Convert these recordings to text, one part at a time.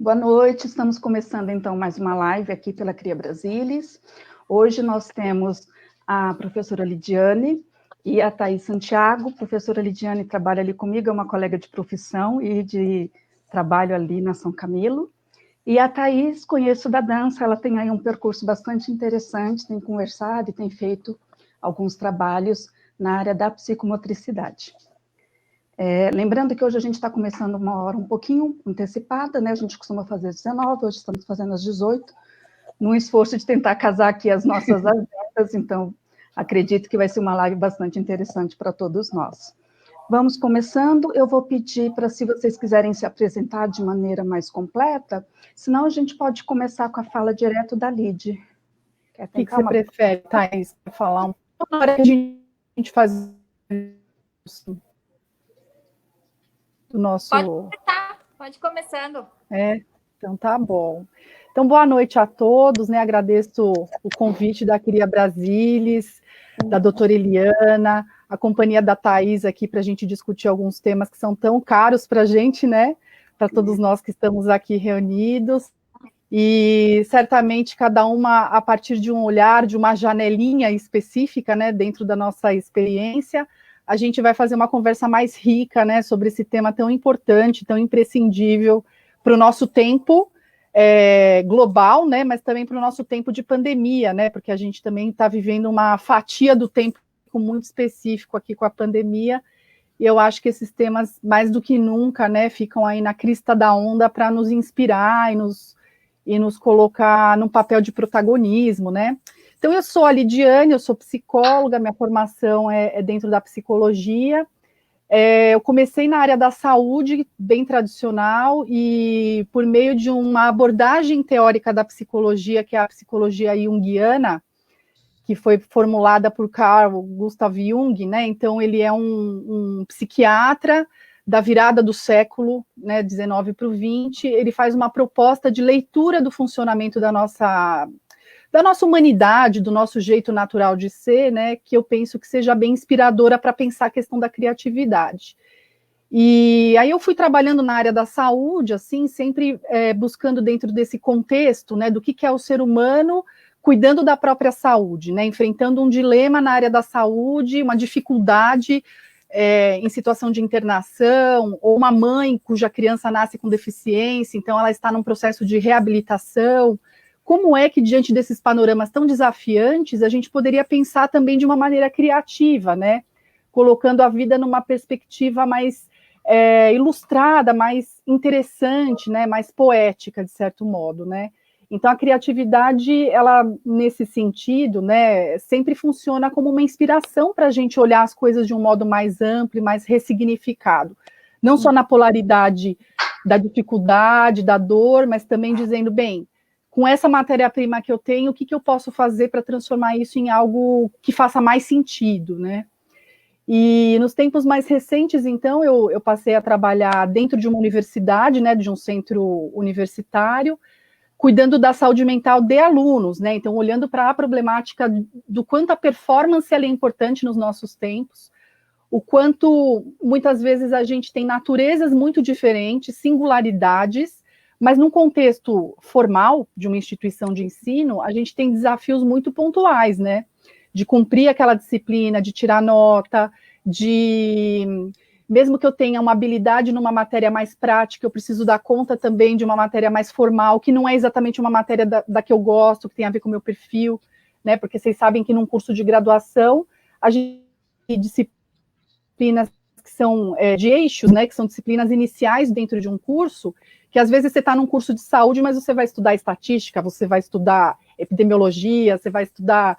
Boa noite, estamos começando então mais uma live aqui pela Cria Brasilis. Hoje nós temos a professora Lidiane e a Thaís Santiago. A professora Lidiane trabalha ali comigo, é uma colega de profissão e de trabalho ali na São Camilo. E a Thaís, conheço da dança, ela tem aí um percurso bastante interessante, tem conversado e tem feito alguns trabalhos na área da psicomotricidade. Lembrando que hoje a gente está começando uma hora um pouquinho antecipada, né? A gente costuma fazer às 19, hoje estamos fazendo às 18, num esforço de tentar casar aqui as nossas agendas, então acredito que vai ser uma live bastante interessante para todos nós. Vamos começando, eu vou pedir para, se vocês quiserem se apresentar de maneira mais completa, senão a gente pode começar com a fala direto da Lid. O que você prefere, Thaís, para falar um pouco na hora que a gente faz do nosso... Pode começar, pode ir começando. Então tá bom. Então, boa noite a todos, né? Agradeço o convite da Cria Brasilis, da doutora Eliana, a companhia da Thaís aqui para a gente discutir alguns temas que são tão caros para a gente, né? Para todos nós que estamos aqui reunidos. E certamente cada uma a partir de um olhar, de uma janelinha específica, né? Dentro da nossa experiência, a gente vai fazer uma conversa mais rica, né? Sobre esse tema tão importante, tão imprescindível para o nosso tempo global, né, mas também para o nosso tempo de pandemia, né, porque a gente também está vivendo uma fatia do tempo muito específico aqui com a pandemia, e eu acho que esses temas, mais do que nunca, né, ficam aí na crista da onda para nos inspirar e nos colocar num papel de protagonismo, né. Então, eu sou a Lidiane, eu sou psicóloga, minha formação é dentro da psicologia. Eu comecei na área da saúde, bem tradicional, e por meio de uma abordagem teórica da psicologia, que é a psicologia junguiana, que foi formulada por Carl Gustav Jung, né? Então, ele é um psiquiatra da virada do século, né, 19 para o 20, ele faz uma proposta de leitura do funcionamento da nossa humanidade, do nosso jeito natural de ser, né, que eu penso que seja bem inspiradora para pensar a questão da criatividade. E aí eu fui trabalhando na área da saúde, assim, sempre buscando dentro desse contexto, né, do que é o ser humano cuidando da própria saúde, né, enfrentando um dilema na área da saúde, uma dificuldade em situação de internação, ou uma mãe cuja criança nasce com deficiência, então ela está num processo de reabilitação. Como é que, diante desses panoramas tão desafiantes, a gente poderia pensar também de uma maneira criativa, né? Colocando a vida numa perspectiva mais ilustrada, mais interessante, né? Mais poética, de certo modo, né? Então, a criatividade, ela, nesse sentido, né, sempre funciona como uma inspiração para a gente olhar as coisas de um modo mais amplo e mais ressignificado. Não só na polaridade da dificuldade, da dor, mas também dizendo, bem, com essa matéria-prima que eu tenho, o que eu posso fazer para transformar isso em algo que faça mais sentido, né? E nos tempos mais recentes, então, eu passei a trabalhar dentro de uma universidade, né, de um centro universitário, cuidando da saúde mental de alunos, né? Então, olhando para a problemática do quanto a performance ela é importante nos nossos tempos, o quanto, muitas vezes, a gente tem naturezas muito diferentes, singularidades, mas num contexto formal de uma instituição de ensino, a gente tem desafios muito pontuais, né? De cumprir aquela disciplina, de tirar nota, mesmo que eu tenha uma habilidade numa matéria mais prática, eu preciso dar conta também de uma matéria mais formal, que não é exatamente uma matéria da que eu gosto, que tem a ver com o meu perfil, né? Porque vocês sabem que num curso de graduação, a gente tem disciplinas que são de eixos, né? Que são disciplinas iniciais dentro de um curso, que às vezes você está num curso de saúde, mas você vai estudar estatística, você vai estudar epidemiologia, você vai estudar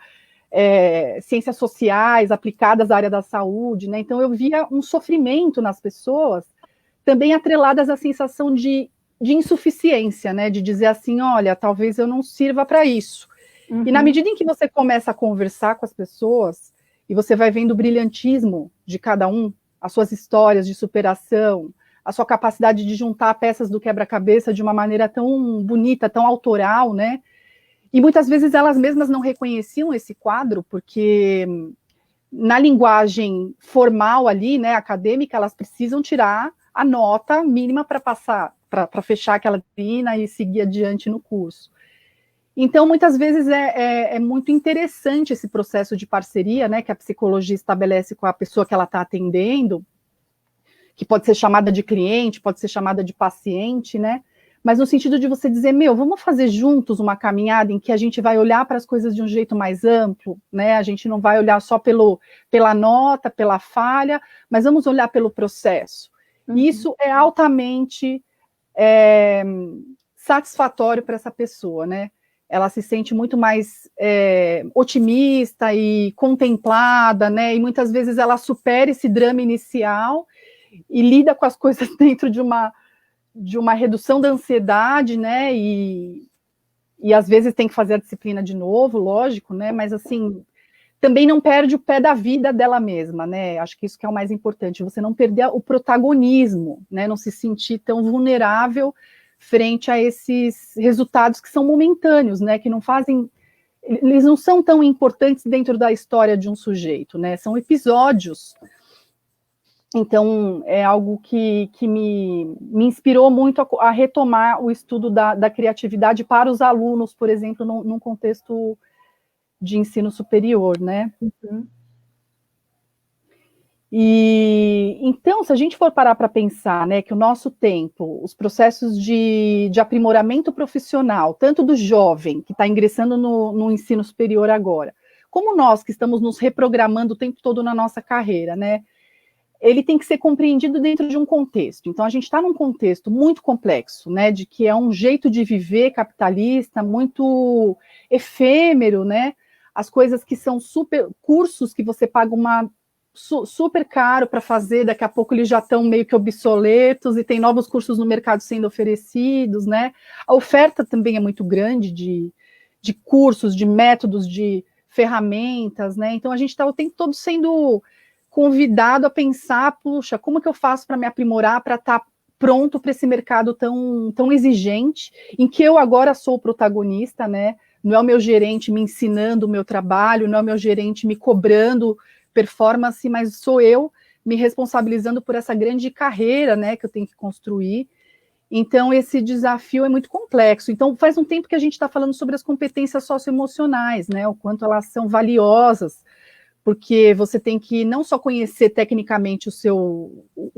ciências sociais aplicadas à área da saúde, né? Então eu via um sofrimento nas pessoas, também atreladas à sensação de insuficiência, né? De dizer assim, olha, talvez eu não sirva para isso. Uhum. E na medida em que você começa a conversar com as pessoas, e você vai vendo o brilhantismo de cada um, as suas histórias de superação, a sua capacidade de juntar peças do quebra-cabeça de uma maneira tão bonita, tão autoral, né? E muitas vezes elas mesmas não reconheciam esse quadro, porque na linguagem formal ali, né, acadêmica, elas precisam tirar a nota mínima para passar para fechar aquela disciplina e seguir adiante no curso. Então, muitas vezes é muito interessante esse processo de parceria, né, que a psicologia estabelece com a pessoa que ela está atendendo, que pode ser chamada de cliente, pode ser chamada de paciente, né, mas no sentido de você dizer, vamos fazer juntos uma caminhada em que a gente vai olhar para as coisas de um jeito mais amplo, né, a gente não vai olhar só pela nota, pela falha, mas vamos olhar pelo processo. E isso é altamente satisfatório para essa pessoa, né, ela se sente muito mais otimista e contemplada, né, e muitas vezes ela supera esse drama inicial e lida com as coisas dentro de uma redução da ansiedade, né, e às vezes tem que fazer a disciplina de novo, lógico, né, mas assim, também não perde o pé da vida dela mesma, né, acho que isso que é o mais importante, você não perder o protagonismo, né, não se sentir tão vulnerável frente a esses resultados que são momentâneos, né, que não fazem, eles não são tão importantes dentro da história de um sujeito, né, são episódios. Então, é algo que me inspirou muito a retomar o estudo da criatividade para os alunos, por exemplo, num contexto de ensino superior, né? E, então, se a gente for parar para pensar, né, que o nosso tempo, os processos de aprimoramento profissional, tanto do jovem que está ingressando no ensino superior agora, como nós que estamos nos reprogramando o tempo todo na nossa carreira, né, ele tem que ser compreendido dentro de um contexto. Então, a gente está num contexto muito complexo, né, de que é um jeito de viver capitalista, muito efêmero, né, as coisas que são cursos que você paga super caro para fazer, daqui a pouco eles já estão meio que obsoletos e tem novos cursos no mercado sendo oferecidos, né? A oferta também é muito grande de cursos, de métodos, de ferramentas, né? Então a gente está o tempo todo sendo convidado a pensar, puxa, como que eu faço para me aprimorar, para estar pronto para esse mercado tão exigente, em que eu agora sou o protagonista, né? Não é o meu gerente me ensinando o meu trabalho, não é o meu gerente me cobrando performance, mas sou eu me responsabilizando por essa grande carreira, né, que eu tenho que construir. Então, esse desafio é muito complexo. Então, faz um tempo que a gente está falando sobre as competências socioemocionais, né, o quanto elas são valiosas, porque você tem que não só conhecer tecnicamente o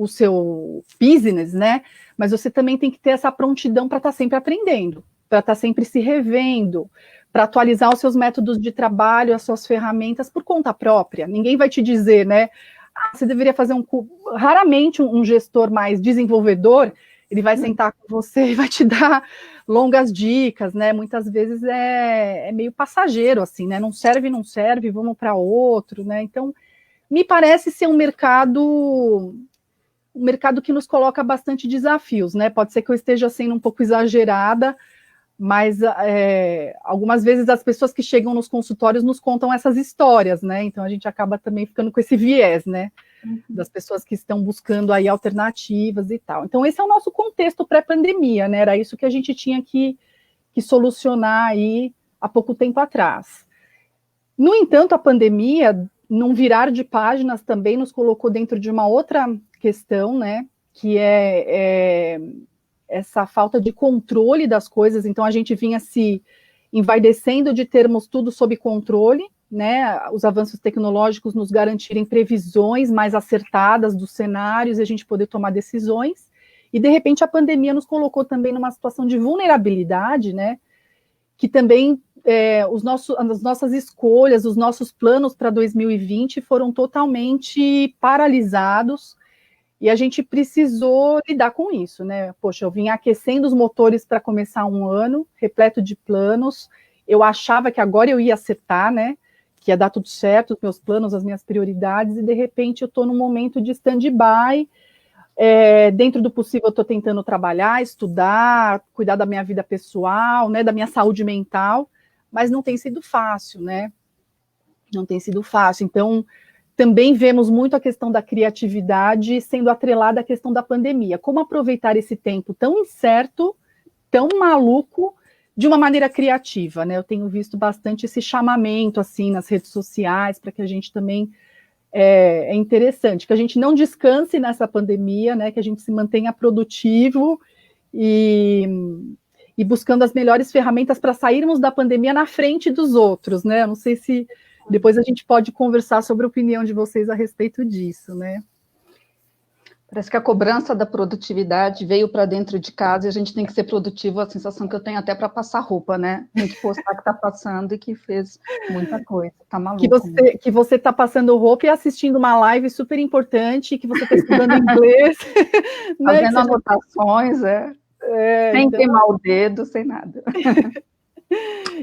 seu business, né, mas você também tem que ter essa prontidão para estar sempre aprendendo, para estar sempre se revendo, para atualizar os seus métodos de trabalho, as suas ferramentas por conta própria. Ninguém vai te dizer, né, você deveria fazer raramente um gestor mais desenvolvedor, ele vai sentar com você e vai te dar longas dicas, né, muitas vezes é meio passageiro, assim, né, não serve, vamos para outro, né, então, me parece ser um mercado que nos coloca bastante desafios, né, pode ser que eu esteja sendo um pouco exagerada, mas algumas vezes as pessoas que chegam nos consultórios nos contam essas histórias, né? Então a gente acaba também ficando com esse viés, né? Das pessoas que estão buscando aí alternativas e tal. Então esse é o nosso contexto pré-pandemia, né? Era isso que a gente tinha que solucionar aí há pouco tempo atrás. No entanto, a pandemia, num virar de páginas, também nos colocou dentro de uma outra questão, né? Que é essa falta de controle das coisas, então a gente vinha se envaidecendo de termos tudo sob controle, né, os avanços tecnológicos nos garantirem previsões mais acertadas dos cenários e a gente poder tomar decisões, e de repente a pandemia nos colocou também numa situação de vulnerabilidade, né, que também as nossas escolhas, os nossos planos para 2020 foram totalmente paralisados, e a gente precisou lidar com isso, né? Poxa, eu vim aquecendo os motores para começar um ano, repleto de planos. Eu achava que agora eu ia acertar, né? Que ia dar tudo certo, os meus planos, as minhas prioridades, e de repente eu estou num momento de stand-by. Dentro do possível, eu estou tentando trabalhar, estudar, cuidar da minha vida pessoal, né? Da minha saúde mental, mas não tem sido fácil, né? Não tem sido fácil. Então, também vemos muito a questão da criatividade sendo atrelada à questão da pandemia. Como aproveitar esse tempo tão incerto, tão maluco, de uma maneira criativa, né? Eu tenho visto bastante esse chamamento, assim, nas redes sociais, para que a gente também... É interessante, que a gente não descanse nessa pandemia, né? Que a gente se mantenha produtivo e buscando as melhores ferramentas para sairmos da pandemia na frente dos outros, né? Eu não sei se depois a gente pode conversar sobre a opinião de vocês a respeito disso, né? Parece que a cobrança da produtividade veio para dentro de casa e a gente tem que ser produtivo, a sensação que eu tenho até para passar roupa, né? Tem que postar que está passando e que fez muita coisa, tá maluco. Que você está passando roupa e assistindo uma live super importante, que você está estudando inglês. Né? Fazendo anotações, sem então... queimar o dedo, sem nada.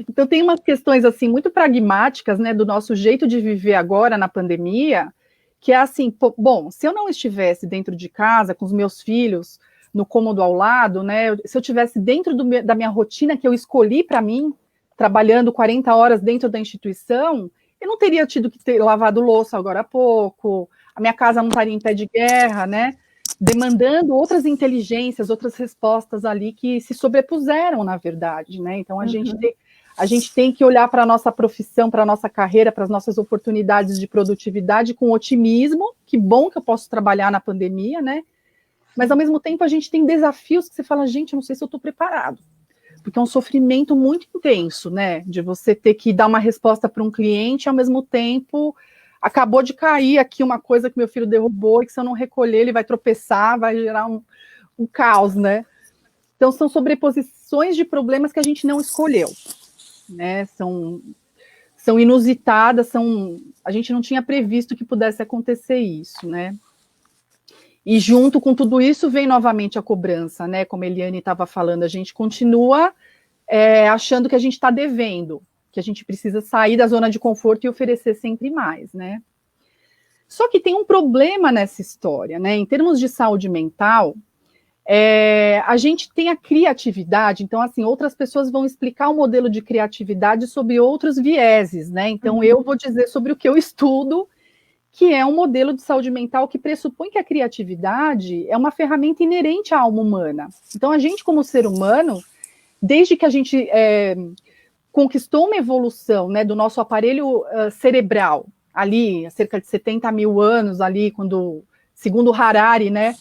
Então tem umas questões assim muito pragmáticas, né, do nosso jeito de viver agora na pandemia, que é assim, bom, se eu não estivesse dentro de casa com os meus filhos no cômodo ao lado, né, se eu estivesse dentro da minha rotina que eu escolhi para mim, trabalhando 40 horas dentro da instituição, eu não teria tido que ter lavado louça agora há pouco, a minha casa não estaria em pé de guerra, né, demandando outras inteligências, outras respostas ali que se sobrepuseram, na verdade, né, então a gente tem que olhar para a nossa profissão, para a nossa carreira, para as nossas oportunidades de produtividade com otimismo. Que bom que eu posso trabalhar na pandemia, né? Mas, ao mesmo tempo, a gente tem desafios que você fala, gente, eu não sei se eu estou preparado. Porque é um sofrimento muito intenso, né? De você ter que dar uma resposta para um cliente e, ao mesmo tempo, acabou de cair aqui uma coisa que meu filho derrubou e que, se eu não recolher, ele vai tropeçar, vai gerar um caos, né? Então, são sobreposições de problemas que a gente não escolheu. Né, são inusitadas, a gente não tinha previsto que pudesse acontecer isso, né? E junto com tudo isso vem novamente a cobrança, né? Como a Eliane estava falando, a gente continua achando que a gente está devendo, que a gente precisa sair da zona de conforto e oferecer sempre mais, né? Só que tem um problema nessa história, né? Em termos de saúde mental, a gente tem a criatividade, então, assim, outras pessoas vão explicar o modelo de criatividade sob outros vieses, né? Então, eu vou dizer sobre o que eu estudo, que é um modelo de saúde mental que pressupõe que a criatividade é uma ferramenta inerente à alma humana. Então, a gente, como ser humano, desde que a gente conquistou uma evolução, né, do nosso aparelho cerebral, ali, há cerca de 70 mil anos, ali, quando, segundo Harari, né,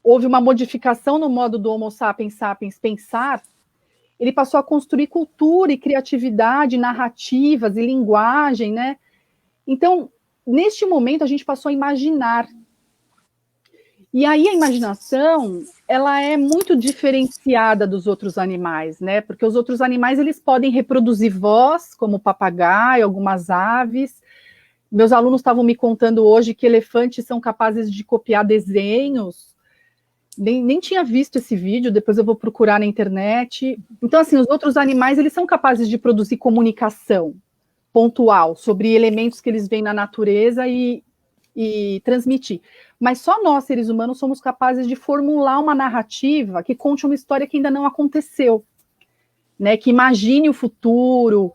houve uma modificação no modo do Homo sapiens sapiens pensar, ele passou a construir cultura e criatividade, narrativas e linguagem, né? Então, neste momento, a gente passou a imaginar. E aí a imaginação, ela é muito diferenciada dos outros animais, né? Porque os outros animais, eles podem reproduzir voz, como o papagaio, algumas aves. Meus alunos estavam me contando hoje que elefantes são capazes de copiar desenhos. Nem tinha visto esse vídeo, depois eu vou procurar na internet. Então, assim, os outros animais, eles são capazes de produzir comunicação pontual sobre elementos que eles veem na natureza e transmitir. Mas só nós, seres humanos, somos capazes de formular uma narrativa que conte uma história que ainda não aconteceu, né? Que imagine o futuro,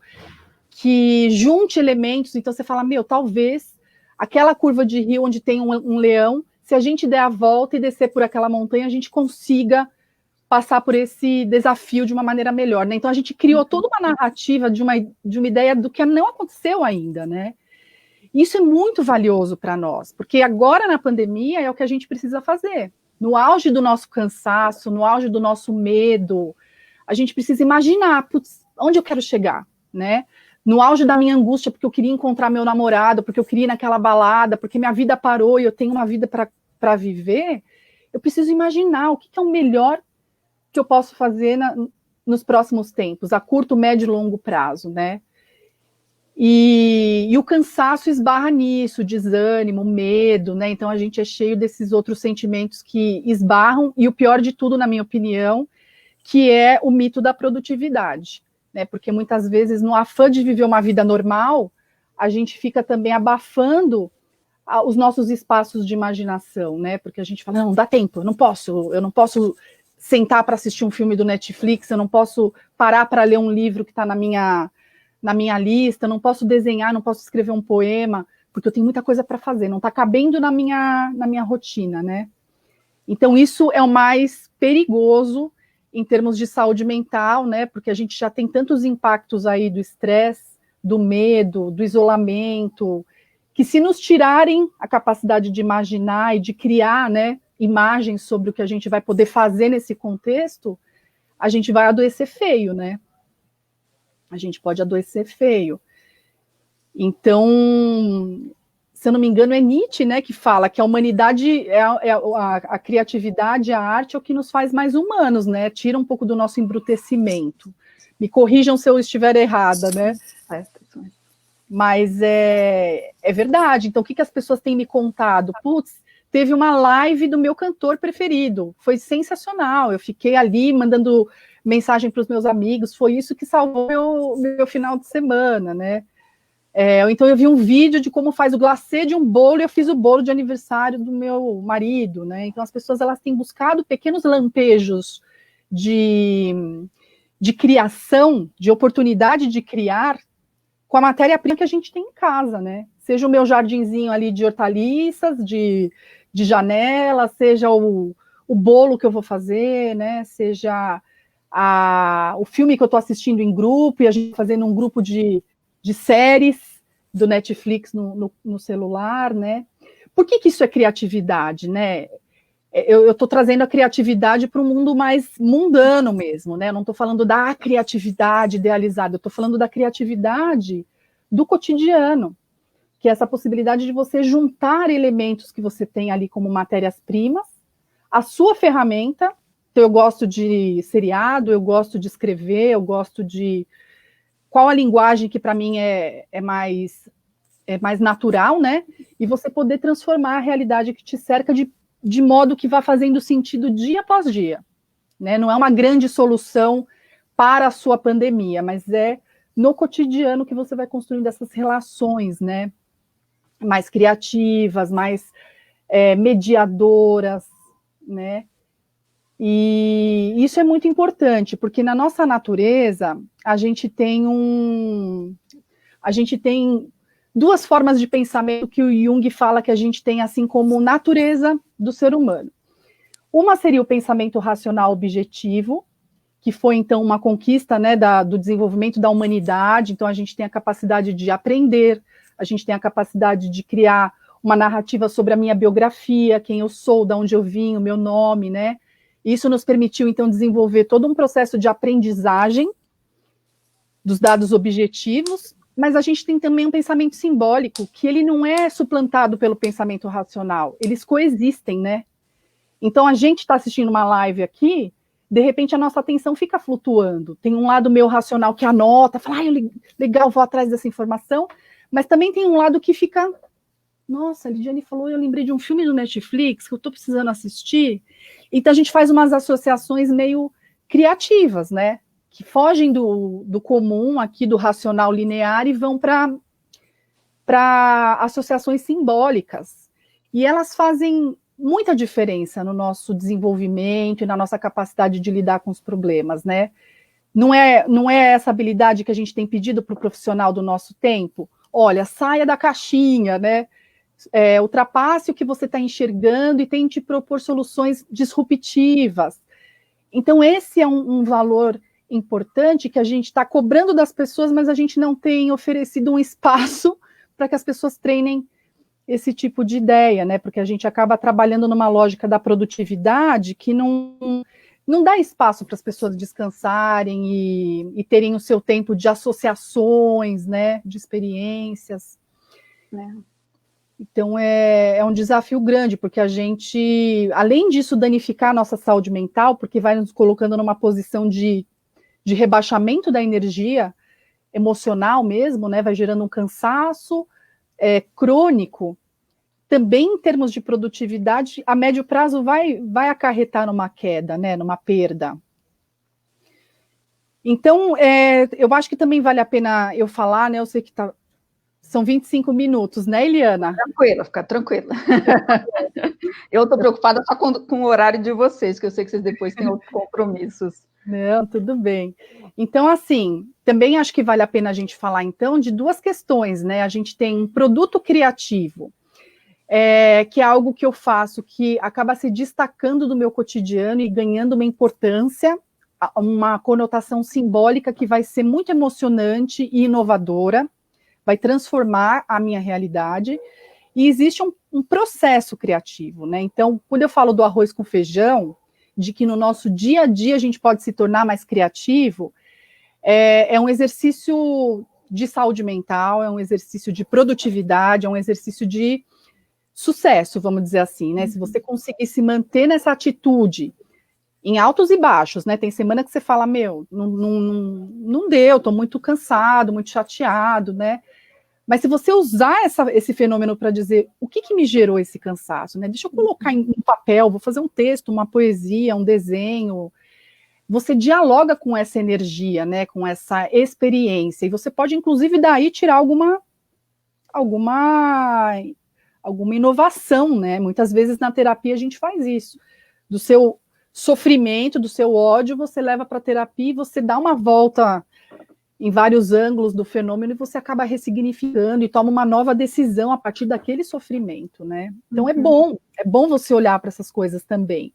que junte elementos. Então, você fala, talvez aquela curva de rio onde tem um leão, se a gente der a volta e descer por aquela montanha, a gente consiga passar por esse desafio de uma maneira melhor, né? Então, a gente criou toda uma narrativa de uma ideia do que não aconteceu ainda, né? Isso é muito valioso para nós, porque agora, na pandemia, é o que a gente precisa fazer. No auge do nosso cansaço, no auge do nosso medo, a gente precisa imaginar, putz, onde eu quero chegar, né? No auge da minha angústia, porque eu queria encontrar meu namorado, porque eu queria ir naquela balada, porque minha vida parou e eu tenho uma vida para viver, eu preciso imaginar o que é o melhor que eu posso fazer nos próximos tempos, a curto, médio e longo prazo, né? E o cansaço esbarra nisso, desânimo, medo, né? Então a gente é cheio desses outros sentimentos que esbarram, e o pior de tudo, na minha opinião, que é o mito da produtividade, né? Porque muitas vezes, no afã de viver uma vida normal, a gente fica também abafando os nossos espaços de imaginação, né? Porque a gente fala, não dá tempo, eu não posso sentar para assistir um filme do Netflix, eu não posso parar para ler um livro que está na minha lista, não posso desenhar, não posso escrever um poema, porque eu tenho muita coisa para fazer, não está cabendo na minha rotina, né? Então, isso é o mais perigoso em termos de saúde mental, né? Porque a gente já tem tantos impactos aí do estresse, do medo, do isolamento, que se nos tirarem a capacidade de imaginar e de criar, né, imagens sobre o que a gente vai poder fazer nesse contexto, a gente vai adoecer feio, né? A gente pode adoecer feio. Então, se eu não me engano, é Nietzsche, né, que fala que a humanidade, a criatividade, a arte é o que nos faz mais humanos, né? Tira um pouco do nosso embrutecimento. Me corrijam se eu estiver errada, né? Mas é verdade. Então, o que as pessoas têm me contado? Putz, teve uma live do meu cantor preferido. Foi sensacional. Eu fiquei ali mandando mensagem para os meus amigos. Foi isso que salvou meu final de semana, né? Então, eu vi um vídeo de como faz o glacê de um bolo e eu fiz o bolo de aniversário do meu marido, né? Então, as pessoas elas têm buscado pequenos lampejos de criação, de oportunidade de criar, com a matéria-prima que a gente tem em casa, né? Seja o meu jardinzinho ali de hortaliças, de janela, seja o bolo que eu vou fazer, né? Seja o filme que eu estou assistindo em grupo, e a gente fazendo um grupo de séries do Netflix no celular, né? Por que isso é criatividade, né? Eu estou trazendo a criatividade para um mundo mais mundano mesmo, né? Eu não estou falando da criatividade idealizada, eu estou falando da criatividade do cotidiano, que é essa possibilidade de você juntar elementos que você tem ali como matérias-primas, a sua ferramenta. Então, eu gosto de seriado, eu gosto de escrever, eu gosto de... Qual a linguagem que para mim é mais natural, né? E você poder transformar a realidade que te cerca de modo que vá fazendo sentido dia após dia, né? Não é uma grande solução para a sua pandemia, mas é no cotidiano que você vai construindo essas relações, né? Mais criativas, mais mediadoras, né? E isso é muito importante, porque na nossa natureza a gente tem duas formas de pensamento que o Jung fala que a gente tem, assim como natureza do ser humano. Uma seria o pensamento racional objetivo, que foi, então, uma conquista, né, do desenvolvimento da humanidade. Então, a gente tem a capacidade de aprender, a gente tem a capacidade de criar uma narrativa sobre a minha biografia, quem eu sou, de onde eu vim, o meu nome, né? Isso nos permitiu, então, desenvolver todo um processo de aprendizagem dos dados objetivos, mas a gente tem também um pensamento simbólico, que ele não é suplantado pelo pensamento racional, eles coexistem, né? Então, a gente está assistindo uma live aqui, de repente a nossa atenção fica flutuando. Tem um lado meu racional que anota, fala, legal, vou atrás dessa informação, mas também tem um lado que fica, nossa, a Lidiane falou, eu lembrei de um filme do Netflix que eu estou precisando assistir. Então, a gente faz umas associações meio criativas, né? Que fogem do comum aqui, do racional linear, e vão para associações simbólicas. E elas fazem muita diferença no nosso desenvolvimento e na nossa capacidade de lidar com os problemas, né? Não é essa habilidade que a gente tem pedido para o profissional do nosso tempo? Olha, saia da caixinha, né? Ultrapasse o que você está enxergando e tente propor soluções disruptivas. Então, esse é um valor importante que a gente está cobrando das pessoas, mas a gente não tem oferecido um espaço para que as pessoas treinem esse tipo de ideia, né? Porque a gente acaba trabalhando numa lógica da produtividade que não dá espaço para as pessoas descansarem e terem o seu tempo de associações, né? De experiências, né? Então, é um desafio grande, porque a gente, além disso, danificar a nossa saúde mental, porque vai nos colocando numa posição de rebaixamento da energia emocional mesmo, né? Vai gerando um cansaço crônico. Também, em termos de produtividade, a médio prazo vai acarretar numa queda, né? Numa perda. Então, eu acho que também vale a pena eu falar, né? Eu sei que são 25 minutos, né, Eliana? Tranquila, fica tranquila. Eu estou preocupada só com o horário de vocês, que eu sei que vocês depois têm outros compromissos. Não, tudo bem. Então, assim, também acho que vale a pena a gente falar, então, de duas questões, né? A gente tem um produto criativo, que é algo que eu faço, que acaba se destacando do meu cotidiano e ganhando uma importância, uma conotação simbólica que vai ser muito emocionante e inovadora, vai transformar a minha realidade. E existe um processo criativo, né? Então, quando eu falo do arroz com feijão, de que no nosso dia a dia a gente pode se tornar mais criativo, é um exercício de saúde mental, é um exercício de produtividade, é um exercício de sucesso, vamos dizer assim, né? Se você conseguir se manter nessa atitude, em altos e baixos, né? Tem semana que você fala, não deu, estou muito cansado, muito chateado, né? Mas se você usar esse fenômeno para dizer o que me gerou esse cansaço, né? Deixa eu colocar em papel, vou fazer um texto, uma poesia, um desenho. Você dialoga com essa energia, né? Com essa experiência. E você pode, inclusive, daí tirar alguma inovação, né? Muitas vezes na terapia a gente faz isso. Do seu sofrimento, do seu ódio, você leva para a terapia e você dá uma volta em vários ângulos do fenômeno e você acaba ressignificando e toma uma nova decisão a partir daquele sofrimento, né? Então é bom você olhar para essas coisas também.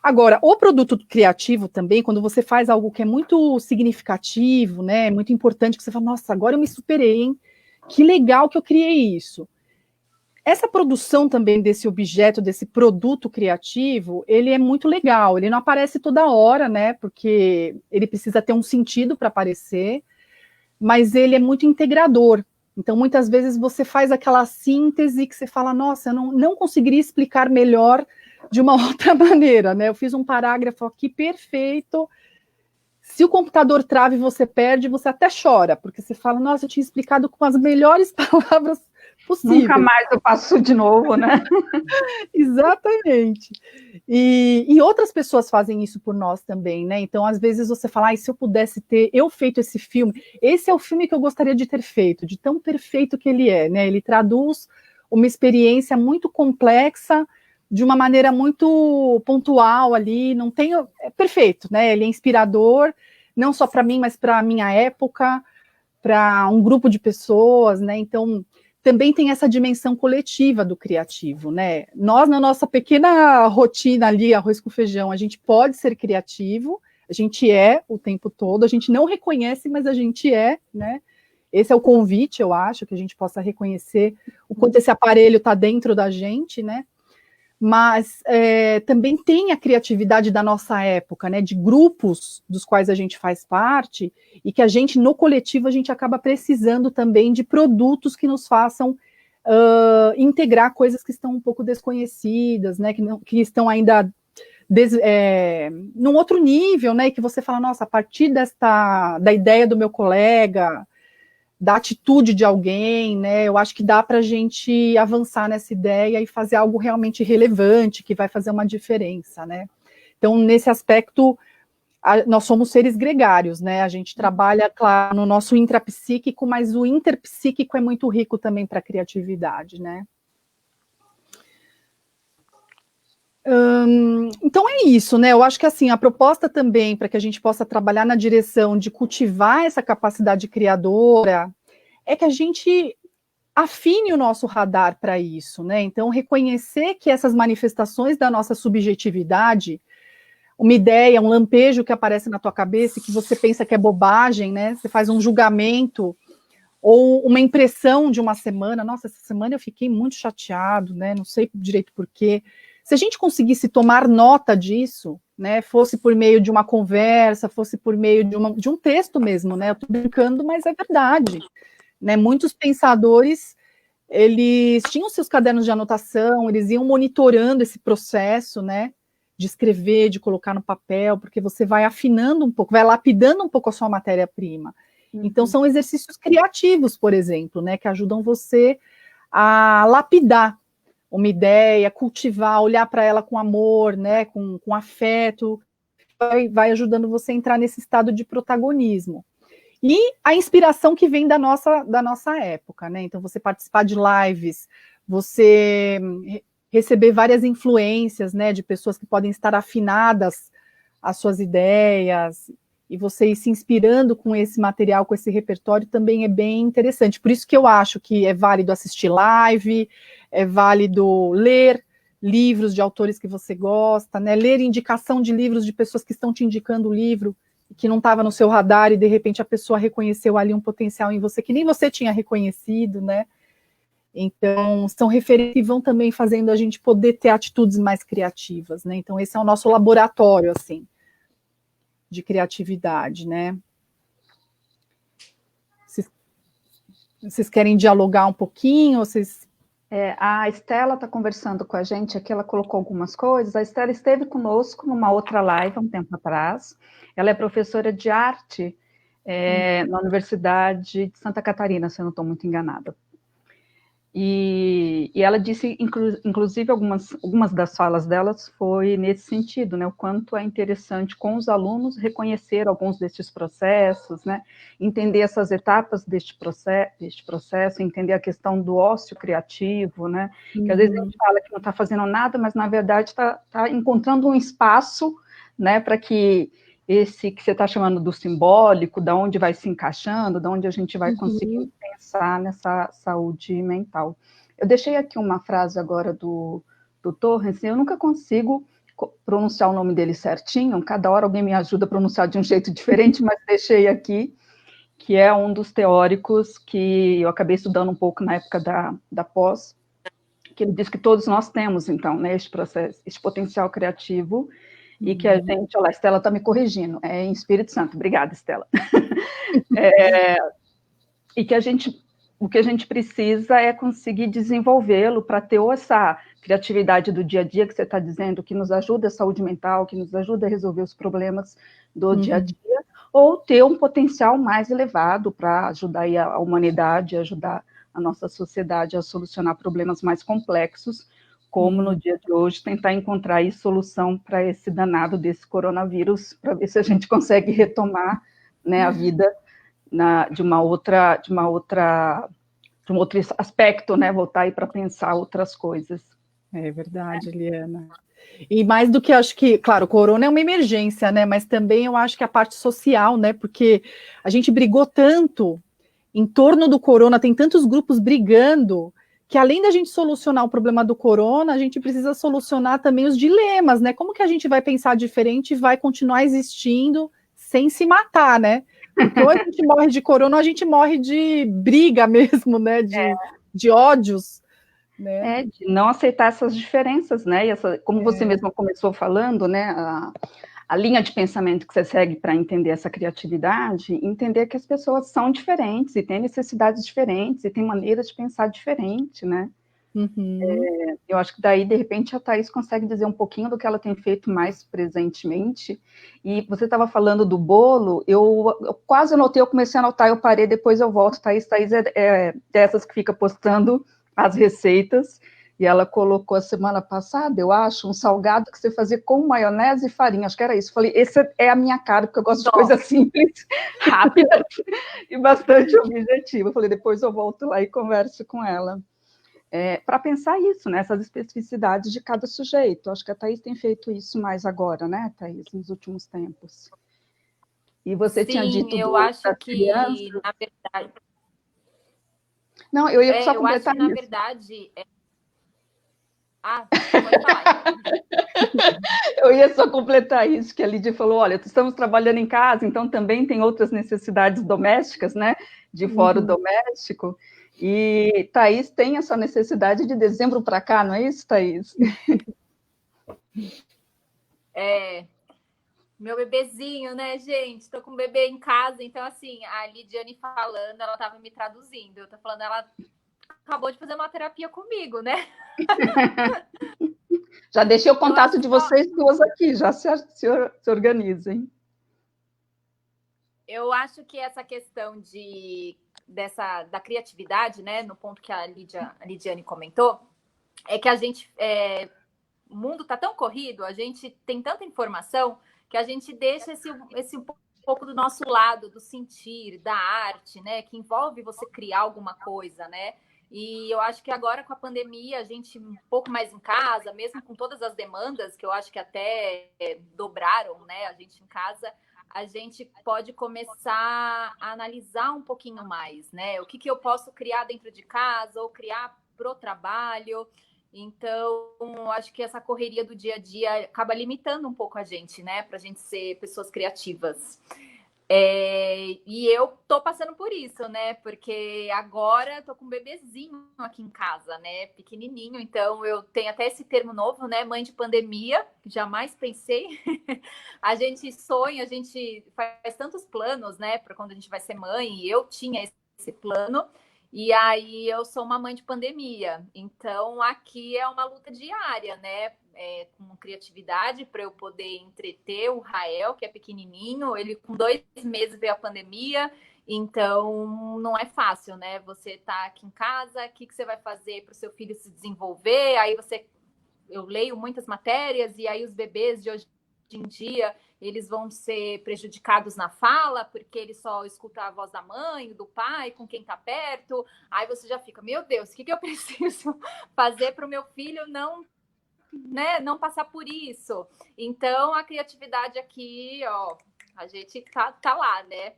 Agora, o produto criativo também, quando você faz algo que é muito significativo, né, muito importante, que você fala, nossa, agora eu me superei, hein? Que legal que eu criei isso. Essa produção também desse objeto, desse produto criativo, ele é muito legal, ele não aparece toda hora, né, porque ele precisa ter um sentido para aparecer, mas ele é muito integrador. Então, muitas vezes você faz aquela síntese que você fala, nossa, eu não conseguiria explicar melhor de uma outra maneira, né, eu fiz um parágrafo aqui perfeito, se o computador trava e você perde, você até chora, porque você fala, nossa, eu tinha explicado com as melhores palavras possíveis. Nunca mais eu passo de novo, né? Exatamente. E outras pessoas fazem isso por nós também, né? Então, às vezes você fala, se eu pudesse ter eu feito esse filme, esse é o filme que eu gostaria de ter feito, de tão perfeito que ele é, né? Ele traduz uma experiência muito complexa de uma maneira muito pontual ali, não tem, é perfeito, né? Ele é inspirador, não só para mim, mas para a minha época, para um grupo de pessoas, né? Então, também tem essa dimensão coletiva do criativo, né? Nós, na nossa pequena rotina ali, arroz com feijão, a gente pode ser criativo, a gente é o tempo todo, a gente não reconhece, mas a gente é, né? Esse é o convite, eu acho, que a gente possa reconhecer o quanto esse aparelho está dentro da gente, né? Mas também tem a criatividade da nossa época, né? De grupos dos quais a gente faz parte, e que a gente, no coletivo, a gente acaba precisando também de produtos que nos façam integrar coisas que estão um pouco desconhecidas, né? Que estão ainda num outro nível, né? E que você fala, nossa, a partir da ideia do meu colega, da atitude de alguém, né? Eu acho que dá para a gente avançar nessa ideia e fazer algo realmente relevante, que vai fazer uma diferença, né? Então, nesse aspecto, nós somos seres gregários, né? A gente trabalha, claro, no nosso intrapsíquico, mas o interpsíquico é muito rico também para a criatividade, né? Então é isso, né? Eu acho que assim, a proposta também para que a gente possa trabalhar na direção de cultivar essa capacidade criadora é que a gente afine o nosso radar para isso, né? Então, reconhecer que essas manifestações da nossa subjetividade, uma ideia, um lampejo que aparece na tua cabeça e que você pensa que é bobagem, né? Você faz um julgamento ou uma impressão de uma semana, nossa, essa semana eu fiquei muito chateado, né? Não sei direito por quê. Se a gente conseguisse tomar nota disso, né, fosse por meio de uma conversa, fosse por meio de um texto mesmo, né, eu estou brincando, mas é verdade, né, muitos pensadores, eles tinham seus cadernos de anotação, eles iam monitorando esse processo, né, de escrever, de colocar no papel, porque você vai afinando um pouco, vai lapidando um pouco a sua matéria-prima. Então, são exercícios criativos, por exemplo, né, que ajudam você a lapidar uma ideia, cultivar, olhar para ela com amor, né, com afeto, vai ajudando você a entrar nesse estado de protagonismo. E a inspiração que vem da nossa época, né? Então, você participar de lives, você receber várias influências, né, de pessoas que podem estar afinadas às suas ideias, e você ir se inspirando com esse material, com esse repertório, também é bem interessante. Por isso que eu acho que é válido assistir live, é válido ler livros de autores que você gosta, né? Ler indicação de livros de pessoas que estão te indicando o livro, que não estava no seu radar, e de repente a pessoa reconheceu ali um potencial em você que nem você tinha reconhecido, né? Então, são referências que vão também fazendo a gente poder ter atitudes mais criativas, né? Então, esse é o nosso laboratório, assim, de criatividade, né? Vocês querem dialogar um pouquinho? Vocês... A Estela está conversando com a gente aqui, ela colocou algumas coisas. A Estela esteve conosco numa outra live há um tempo atrás. Ela é professora de arte na Universidade de Santa Catarina, se eu não estou muito enganada. E ela disse, inclusive, algumas das falas delas foi nesse sentido, né? O quanto é interessante com os alunos reconhecer alguns destes processos, né? Entender essas etapas deste processo, entender a questão do ócio criativo, né? Que às vezes a gente fala que não está fazendo nada, mas na verdade está encontrando um espaço, né? Para que esse que você está chamando do simbólico, da onde vai se encaixando, da onde a gente vai conseguir pensar nessa saúde mental. Eu deixei aqui uma frase agora do Torrens, eu nunca consigo pronunciar o nome dele certinho, cada hora alguém me ajuda a pronunciar de um jeito diferente, mas deixei aqui, que é um dos teóricos que eu acabei estudando um pouco na época da pós, que ele diz que todos nós temos, então, né, este processo, este potencial criativo, e que a gente, olha lá, a Estela está me corrigindo, é em Espírito Santo, obrigada, Estela. E que o que a gente precisa é conseguir desenvolvê-lo para ter ou essa criatividade do dia a dia que você está dizendo, que nos ajuda a saúde mental, que nos ajuda a resolver os problemas do dia a dia, ou ter um potencial mais elevado para ajudar aí a humanidade, ajudar a nossa sociedade a solucionar problemas mais complexos, como no dia de hoje, tentar encontrar aí solução para esse danado desse coronavírus, para ver se a gente consegue retomar, né, a vida de um outro aspecto, né, voltar aí para pensar outras coisas. É verdade, Eliana. E mais do que, acho que, claro, o corona é uma emergência, né, mas também eu acho que a parte social, né, porque a gente brigou tanto em torno do corona, tem tantos grupos brigando, que além da gente solucionar o problema do corona, a gente precisa solucionar também os dilemas, né? Como que a gente vai pensar diferente e vai continuar existindo sem se matar, né? Porque ou a gente morre de corona, ou a gente morre de briga mesmo, né? De ódios, né? De não aceitar essas diferenças, né? E como você mesma começou falando, né? A linha de pensamento que você segue para entender essa criatividade, entender que as pessoas são diferentes e têm necessidades diferentes e têm maneiras de pensar diferente, né? Eu acho que daí, de repente, a Thaís consegue dizer um pouquinho do que ela tem feito mais presentemente. E você estava falando do bolo, eu quase anotei, eu comecei a anotar, eu parei, depois eu volto. Thaís é dessas que fica postando as receitas, e ela colocou a semana passada, eu acho, um salgado que você fazia com maionese e farinha, acho que era isso. Falei, esse é a minha cara, porque eu gosto de coisa simples, rápida e bastante objetiva. Falei, depois eu volto lá e converso com ela. Para pensar isso, né, essas especificidades de cada sujeito. Acho que a Thaís tem feito isso mais agora, né, Thaís, nos últimos tempos. E você tinha dito eu acho que, crianças. na verdade... Não, eu ia só completar eu acho que, na verdade... pode falar. Eu ia só completar isso, que a Lídia falou, olha, estamos trabalhando em casa, então também tem outras necessidades domésticas, né, de fora o doméstico, e Thaís tem essa necessidade de dezembro para cá, não é isso, Thaís? Meu bebezinho, né, gente? Estou com um bebê em casa, então, assim, a Lidiane falando, ela estava me traduzindo. Eu estou falando, ela acabou de fazer uma terapia comigo, né? Já deixei o contato de vocês duas aqui, já se organizem. Eu acho que essa questão da criatividade, né, no ponto que a Lidiane comentou, é que a gente... o mundo está tão corrido, a gente tem tanta informação que a gente deixa esse um pouco do nosso lado, do sentir, da arte, né? Que envolve você criar alguma coisa, né? E eu acho que agora com a pandemia, a gente um pouco mais em casa, mesmo com todas as demandas, que eu acho que até dobraram, né? A gente em casa, a gente pode começar a analisar um pouquinho mais, né? O que eu posso criar dentro de casa ou criar pro trabalho. Então, acho que essa correria do dia a dia acaba limitando um pouco a gente, né? Para a gente ser pessoas criativas. E eu tô passando por isso, né? Porque agora eu tô com um bebezinho aqui em casa, né? Pequenininho, então eu tenho até esse termo novo, né? Mãe de pandemia, jamais pensei. A gente sonha, a gente faz tantos planos, né? Para quando a gente vai ser mãe, e eu tinha esse plano. E aí eu sou uma mãe de pandemia, então aqui é uma luta diária, né? Com criatividade para eu poder entreter o Rael, que é pequenininho. Ele com 2 meses veio a pandemia, então não é fácil, né? Você tá aqui em casa, o que você vai fazer para o seu filho se desenvolver? Eu leio muitas matérias e aí os bebês de hoje em dia eles vão ser prejudicados na fala porque ele só escuta a voz da mãe, do pai, com quem está perto. Aí você já fica, meu Deus, o que eu preciso fazer para o meu filho não, né, não passar por isso? Então a criatividade aqui, ó, a gente tá lá, né?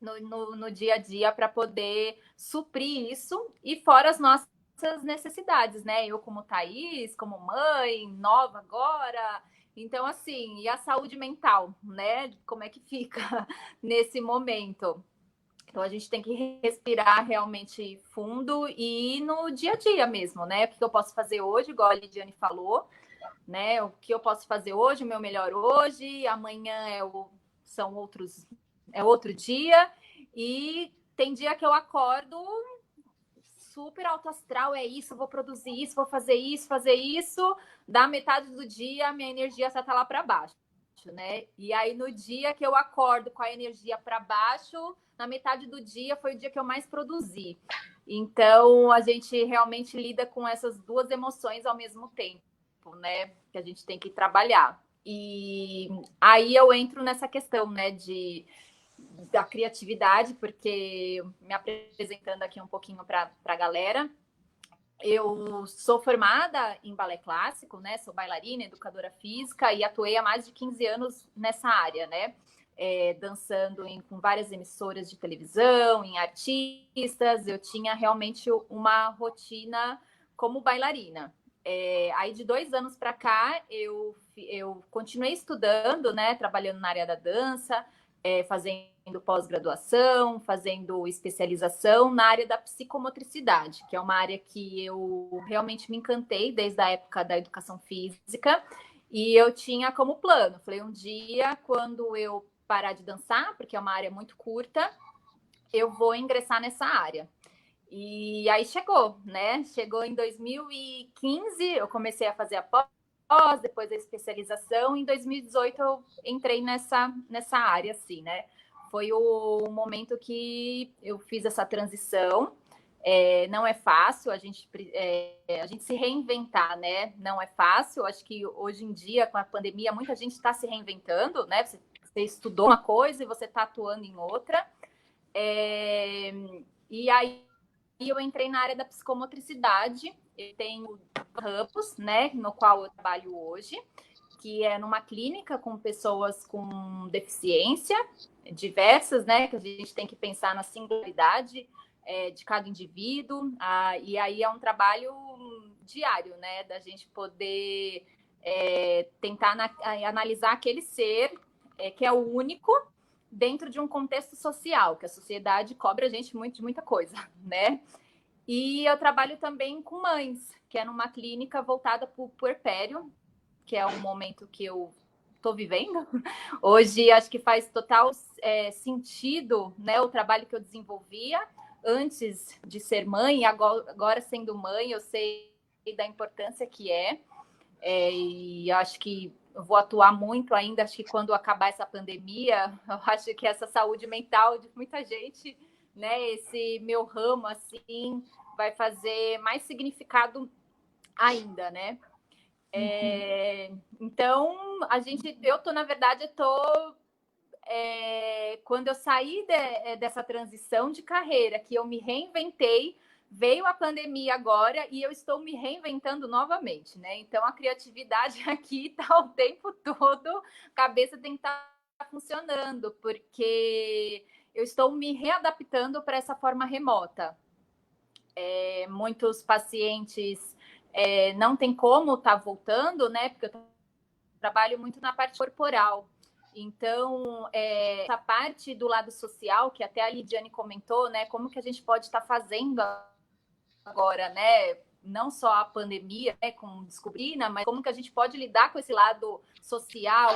No dia a dia para poder suprir isso e fora as nossas necessidades, né? Eu como Thaís, como mãe, nova agora. Então, assim, e a saúde mental, né? Como é que fica nesse momento? Então, a gente tem que respirar realmente fundo e ir no dia a dia mesmo, né? O que eu posso fazer hoje, igual a Lidiane falou, né? O que eu posso fazer hoje, o meu melhor hoje, amanhã é outro dia, e tem dia que eu acordo super alto astral, é isso, vou produzir isso, vou fazer isso, da metade do dia a minha energia já tá lá para baixo, né? E aí no dia que eu acordo com a energia para baixo, na metade do dia foi o dia que eu mais produzi. Então a gente realmente lida com essas duas emoções ao mesmo tempo, né? Que a gente tem que trabalhar. E aí eu entro nessa questão, né, da criatividade, porque me apresentando aqui um pouquinho para a galera, eu sou formada em balé clássico, né? Sou bailarina, educadora física e atuei há mais de 15 anos nessa área, né? Dançando com várias emissoras de televisão, em artistas. Eu tinha realmente uma rotina como bailarina. Aí de 2 anos para cá eu continuei estudando, né? Trabalhando na área da dança, fazendo pós-graduação, fazendo especialização na área da psicomotricidade, que é uma área que eu realmente me encantei desde a época da educação física. E eu tinha como plano, falei, um dia, quando eu parar de dançar, porque é uma área muito curta, eu vou ingressar nessa área. E aí chegou, né? Chegou em 2015, eu comecei a fazer a pós, depois a especialização. Em 2018 eu entrei nessa área, assim, né? Foi o momento que eu fiz essa transição. Não é fácil a gente se reinventar, né? Não é fácil. Acho que hoje em dia, com a pandemia, muita gente está se reinventando, né? Você estudou uma coisa e você está atuando em outra. E aí eu entrei na área da psicomotricidade. Eu tenho campus, né, no qual eu trabalho hoje, que é numa clínica com pessoas com deficiência diversas, né, que a gente tem que pensar na singularidade de cada indivíduo. E aí é um trabalho diário, né, da gente poder tentar analisar aquele ser que é o único dentro de um contexto social, que a sociedade cobra a gente muito de muita coisa, né? E eu trabalho também com mães, que é numa clínica voltada para o puerpério, que é um momento que eu estou vivendo. Hoje acho que faz total sentido, né, o trabalho que eu desenvolvia antes de ser mãe, agora sendo mãe, eu sei da importância que e acho que eu vou atuar muito ainda, acho que quando acabar essa pandemia, eu acho que essa saúde mental de muita gente, né, esse meu ramo, assim, vai fazer mais significado ainda, né? Então, na verdade, quando eu saí dessa transição de carreira, que eu me reinventei, veio a pandemia agora e eu estou me reinventando novamente, né? Então a criatividade aqui está o tempo todo, a cabeça tem que estar funcionando, porque eu estou me readaptando para essa forma remota. Muitos pacientes não tem como estar voltando, né? Porque eu trabalho muito na parte corporal. Então, essa parte do lado social, que até a Lidiane comentou, né? Como que a gente pode estar fazendo agora, né? Não só a pandemia, né, com descobrina, mas como que a gente pode lidar com esse lado social.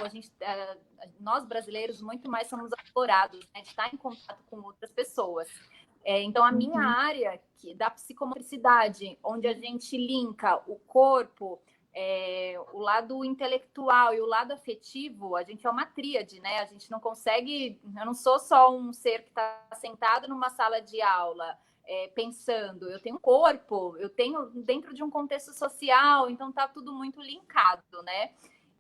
Nós brasileiros muito mais somos explorados, né, de estar em contato com outras pessoas. Então, a minha área da psicomotricidade, onde a gente linka o corpo, o lado intelectual e o lado afetivo, a gente é uma tríade, né? A gente não consegue... Eu não sou só um ser que está sentado numa sala de aula pensando. Eu tenho um corpo, eu tenho dentro de um contexto social, então tá tudo muito linkado, né?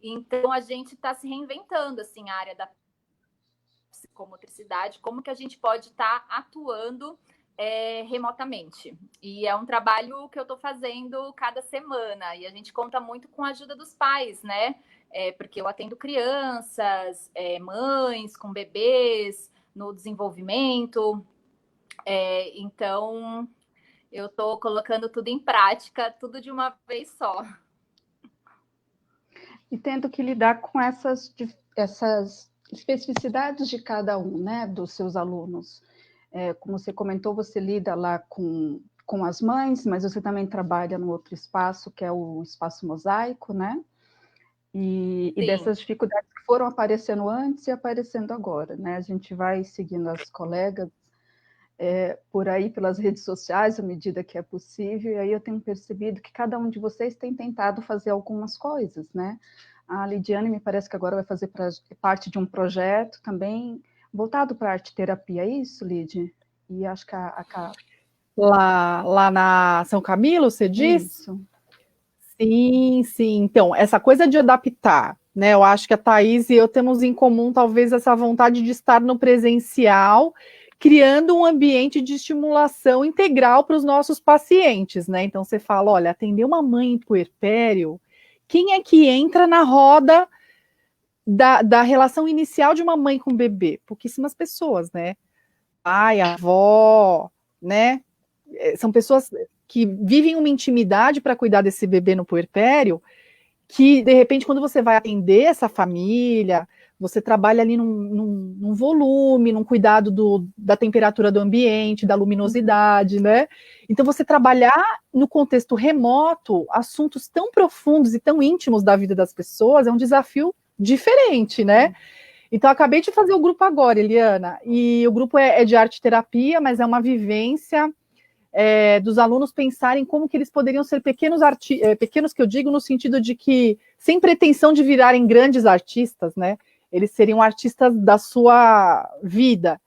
Então a gente está se reinventando, assim, a área da psicomotricidade, como que a gente pode estar atuando remotamente. E é um trabalho que eu estou fazendo cada semana, e a gente conta muito com a ajuda dos pais, né? Porque eu atendo crianças, mães com bebês no desenvolvimento. Então, eu estou colocando tudo em prática, tudo de uma vez só. E tendo que lidar com essas especificidades de cada um, né, dos seus alunos. Como você comentou, você lida lá com as mães, mas você também trabalha no outro espaço, que é o espaço mosaico, né? E dessas dificuldades que foram aparecendo antes e aparecendo agora, né? A gente vai seguindo as colegas por aí, pelas redes sociais, à medida que é possível, e aí eu tenho percebido que cada um de vocês tem tentado fazer algumas coisas, né? A Lidiane me parece que agora vai fazer parte de um projeto também voltado para a arte-terapia, é isso, Lid? E acho que Lá na São Camilo, você diz? Isso. Sim, sim. Então, essa coisa de adaptar, né? Eu acho que a Thaís e eu temos em comum, talvez, essa vontade de estar no presencial, criando um ambiente de estimulação integral para os nossos pacientes, né? Então, você fala, olha, atender uma mãe em puerpério, quem é que entra na roda da relação inicial de uma mãe com bebê? Pouquíssimas pessoas, né? Pai, avó, né? São pessoas que vivem uma intimidade para cuidar desse bebê no puerpério, que, de repente, quando você vai atender essa família, você trabalha ali num volume, num cuidado da temperatura do ambiente, da luminosidade, né? Então, você trabalhar no contexto remoto, assuntos tão profundos e tão íntimos da vida das pessoas, é um desafio diferente, né? Então, acabei de fazer o grupo agora, Eliana, e o grupo é de arte-terapia, mas é uma vivência dos alunos pensarem como que eles poderiam ser pequenos que eu digo no sentido de que, sem pretensão de virarem grandes artistas, né? Eles seriam artistas da sua vida.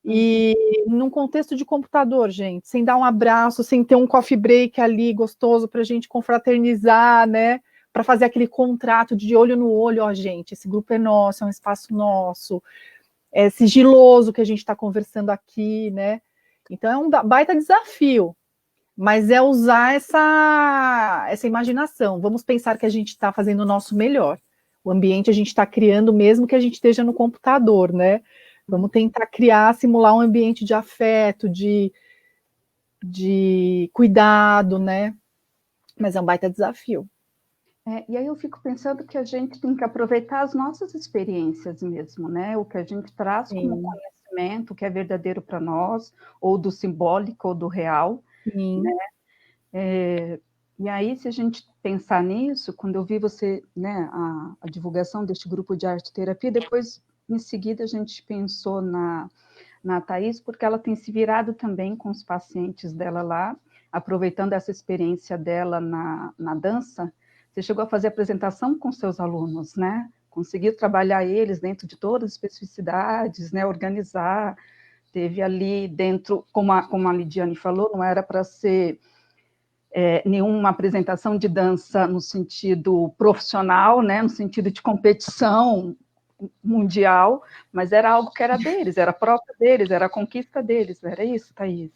E num contexto de computador, gente, sem dar um abraço, sem ter um coffee break ali gostoso para a gente confraternizar, né? Para fazer aquele contrato de olho no olho, ó, gente, esse grupo é nosso, é um espaço nosso, é sigiloso que a gente está conversando aqui, né? Então é um baita desafio, mas é usar essa imaginação. Vamos pensar que a gente está fazendo o nosso melhor. O ambiente a gente está criando mesmo que a gente esteja no computador, né? Vamos tentar simular um ambiente de afeto, de cuidado, né? Mas é um baita desafio. E aí eu fico pensando que a gente tem que aproveitar as nossas experiências mesmo, né? O que a gente traz como conhecimento, que é verdadeiro para nós, ou do simbólico, ou do real. Sim. Né? E aí, se a gente pensar nisso, quando eu vi você, né, a divulgação deste grupo de arte-terapia, depois, em seguida, a gente pensou na Thaís, porque ela tem se virado também com os pacientes dela lá, aproveitando essa experiência dela na dança. Você chegou a fazer apresentação com seus alunos, né? Conseguiu trabalhar eles dentro de todas as especificidades, né? Organizar. Teve ali dentro, como a Lidiane falou, não era para ser nenhuma apresentação de dança no sentido profissional, né? No sentido de competição mundial, mas era algo que era deles, era próprio deles, era a conquista deles, era isso, Thaís?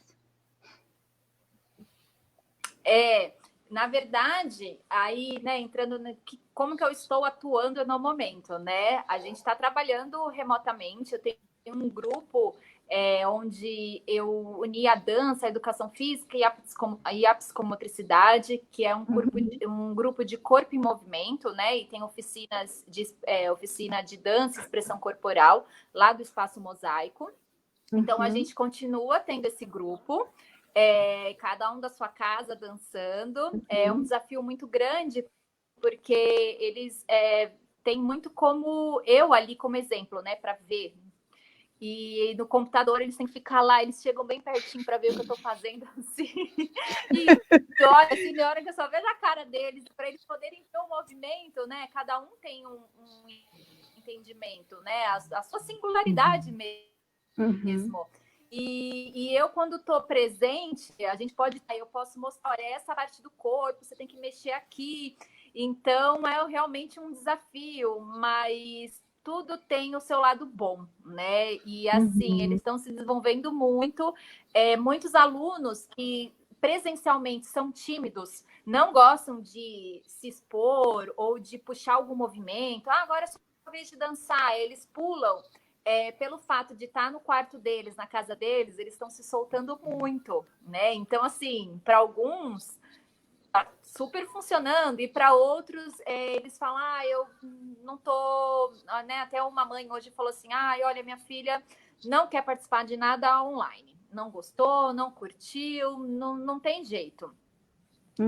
Na verdade, aí, né, entrando como que eu estou atuando no momento, né? A gente está trabalhando remotamente, eu tenho um grupo onde eu uni a dança, a educação física e a psicomotricidade, que é um grupo de corpo em movimento, né? E tem oficina de dança e expressão corporal lá do Espaço Mosaico. Então, a gente continua tendo esse grupo, cada um da sua casa dançando. É um desafio muito grande, porque eles têm muito como eu ali como exemplo, né? Para ver. E no computador eles têm que ficar lá, eles chegam bem pertinho para ver o que eu estou fazendo, assim. E olha, assim, na hora que eu só vejo a cara deles, para eles poderem ver o movimento, né? Cada um tem um entendimento, né? A sua singularidade mesmo. E eu, quando estou presente, eu posso mostrar, olha, essa parte do corpo, você tem que mexer aqui. Então, é realmente um desafio, mas tudo tem o seu lado bom, né? E assim, eles estão se desenvolvendo muito. Muitos alunos que presencialmente são tímidos, não gostam de se expor ou de puxar algum movimento. Agora é só a vez de dançar, eles pulam. Pelo fato de estar no quarto deles, na casa deles, eles estão se soltando muito, né? Então, assim, para alguns tá super funcionando, e para outros eles falam, eu não tô, né? Até uma mãe hoje falou assim, olha, minha filha não quer participar de nada online, não gostou, não curtiu, não tem jeito.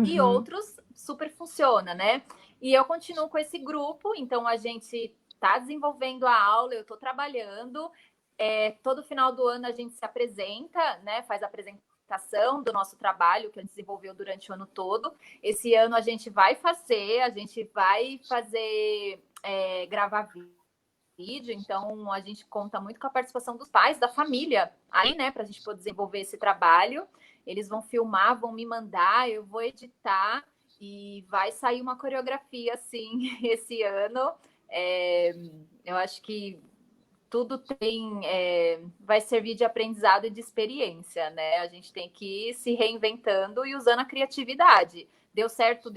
E outros super funciona, né? E eu continuo com esse grupo, então a gente está desenvolvendo a aula, eu estou trabalhando, todo final do ano a gente se apresenta, né? Faz a apresentação do nosso trabalho que a gente desenvolveu durante o ano todo. Esse ano a gente vai gravar vídeo, então a gente conta muito com a participação dos pais, da família, aí, né, para a gente poder desenvolver esse trabalho. Eles vão filmar, vão me mandar, eu vou editar e vai sair uma coreografia, assim, esse ano. Eu acho que tudo vai servir de aprendizado e de experiência, né? A gente tem que ir se reinventando e usando a criatividade. Deu certo,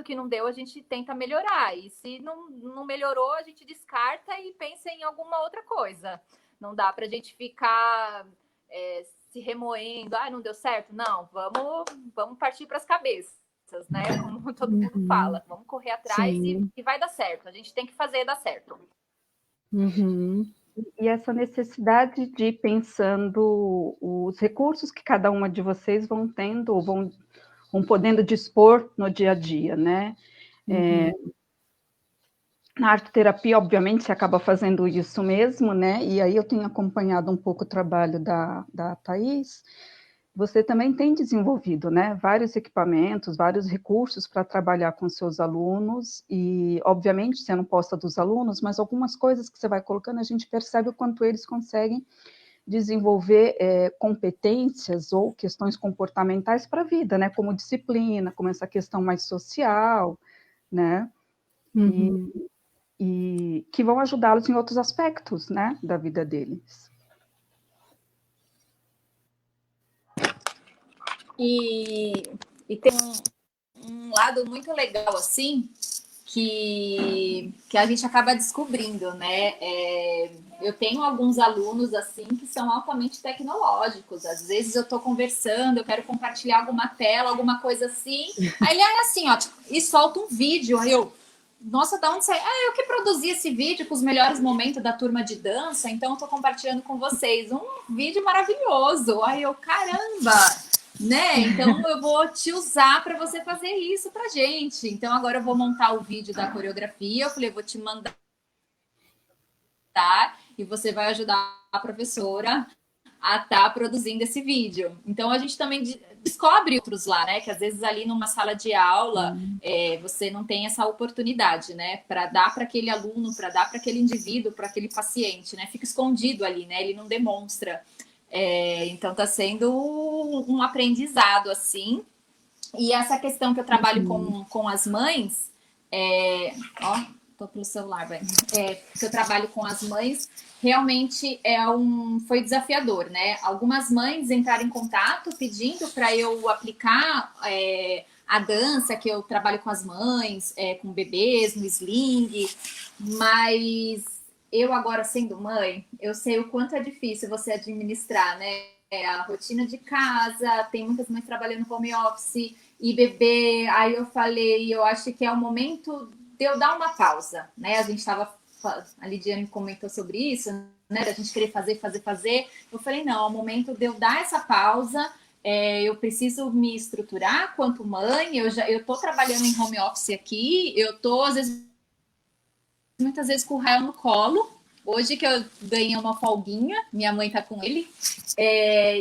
que não deu, a gente tenta melhorar. E se não melhorou, a gente descarta e pensa em alguma outra coisa. Não dá para a gente ficar se remoendo. Não deu certo? Não, vamos partir para as cabeças, né? Como todo mundo fala. Vamos correr atrás e vai dar certo. A gente tem que fazer dar certo. E essa necessidade de ir pensando os recursos que cada uma de vocês vão tendo, ou vão podendo dispor no dia a dia, né? Na arte-terapia, obviamente, você acaba fazendo isso mesmo, né? E aí eu tenho acompanhado um pouco o trabalho da Thaís. Você também tem desenvolvido, né, vários equipamentos, vários recursos para trabalhar com seus alunos, e, obviamente, você não posta dos alunos, mas algumas coisas que você vai colocando, a gente percebe o quanto eles conseguem desenvolver competências ou questões comportamentais para a vida, né, como disciplina, como essa questão mais social, né, e que vão ajudá-los em outros aspectos, né, da vida deles. E tem um lado muito legal, assim, que a gente acaba descobrindo, né? Eu tenho alguns alunos, assim, que são altamente tecnológicos. Às vezes eu estou conversando, eu quero compartilhar alguma tela, alguma coisa assim. Aí ele é assim, ó, e solta um vídeo. Aí eu, nossa, da onde sai? Eu que produzi esse vídeo com os melhores momentos da turma de dança, então eu tô compartilhando com vocês. Um vídeo maravilhoso. Aí eu, caramba! Né? Então eu vou te usar para você fazer isso pra gente. Então agora eu vou montar o vídeo da coreografia. Eu falei, eu vou te mandar e você vai ajudar a professora a estar produzindo esse vídeo. Então a gente também descobre outros lá, né? Que às vezes ali numa sala de aula você não tem essa oportunidade, né? Para dar para aquele aluno, para dar para aquele indivíduo, para aquele paciente, né? Fica escondido ali, né? Ele não demonstra. Então está sendo um aprendizado, assim. E essa questão que eu trabalho com as mães, tô pelo celular, velho. Que eu trabalho com as mães, realmente foi desafiador, né? Algumas mães entraram em contato pedindo para eu aplicar a dança, que eu trabalho com as mães, com bebês, no sling, mas eu agora sendo mãe, eu sei o quanto é difícil você administrar, né? A rotina de casa, tem muitas mães trabalhando home office e bebê. Aí eu falei, eu acho que é o momento de eu dar uma pausa, né? A Lidiane comentou sobre isso, né? Da gente querer fazer. Eu falei, não, é o momento de eu dar essa pausa. Eu preciso me estruturar quanto mãe. Eu tô trabalhando em home office aqui, eu tô, às vezes, muitas vezes com o Rael no colo. Hoje que eu ganhei uma folguinha, minha mãe tá com ele.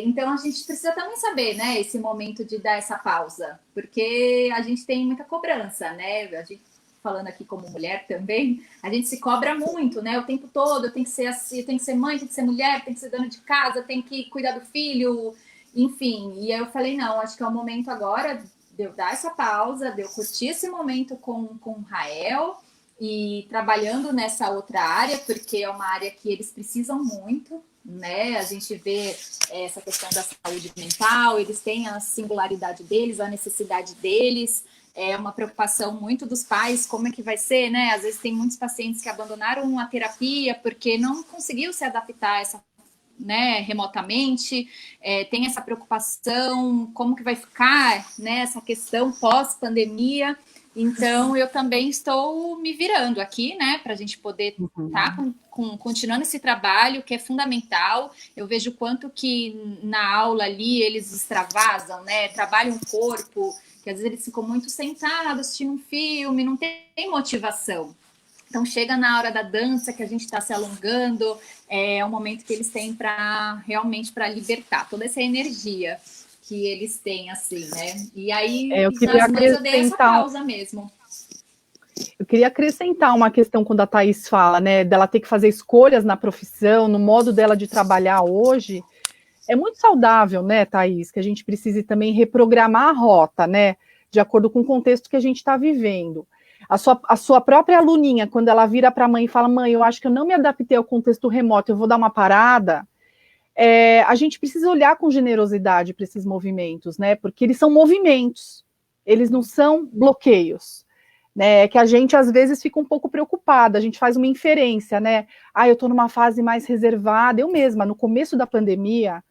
Então a gente precisa também saber, né, esse momento de dar essa pausa, porque a gente tem muita cobrança, né? A gente, falando aqui como mulher também, a gente se cobra muito, né? O tempo todo, eu tenho que ser assim, eu tenho que ser mãe, tenho que ser mulher, tenho que ser dona de casa, tenho que cuidar do filho, enfim. E aí eu falei, não, acho que é o momento agora de eu dar essa pausa, de eu curtir esse momento com o Rael e trabalhando nessa outra área, porque é uma área que eles precisam muito, né? A gente vê essa questão da saúde mental, eles têm a singularidade deles, a necessidade deles, é uma preocupação muito dos pais, como é que vai ser, né? Às vezes tem muitos pacientes que abandonaram a terapia porque não conseguiu se adaptar a essa, né, remotamente, tem essa preocupação, como que vai ficar, né, essa questão pós-pandemia. Então, eu também estou me virando aqui, né, para a gente poder estar continuando esse trabalho, que é fundamental. Eu vejo quanto que na aula ali eles extravasam, né, trabalham o corpo, que às vezes eles ficam muito sentados, assistindo um filme, não tem motivação. Então, chega na hora da dança, que a gente está se alongando, é um momento que eles têm para realmente para libertar toda essa energia que eles têm, assim, né? E aí, eu queria eu dei essa pausa mesmo. Eu queria acrescentar uma questão quando a Thaís fala, né, dela ter que fazer escolhas na profissão, no modo dela de trabalhar hoje. É muito saudável, né, Thaís, que a gente precise também reprogramar a rota, né, de acordo com o contexto que a gente está vivendo. A sua própria aluninha, quando ela vira para a mãe e fala, mãe, eu acho que eu não me adaptei ao contexto remoto, eu vou dar uma parada, a gente precisa olhar com generosidade para esses movimentos, né, porque eles são movimentos, eles não são bloqueios, né, que a gente às vezes fica um pouco preocupada, a gente faz uma inferência, né, eu estou numa fase mais reservada, eu mesma, no começo da pandemia,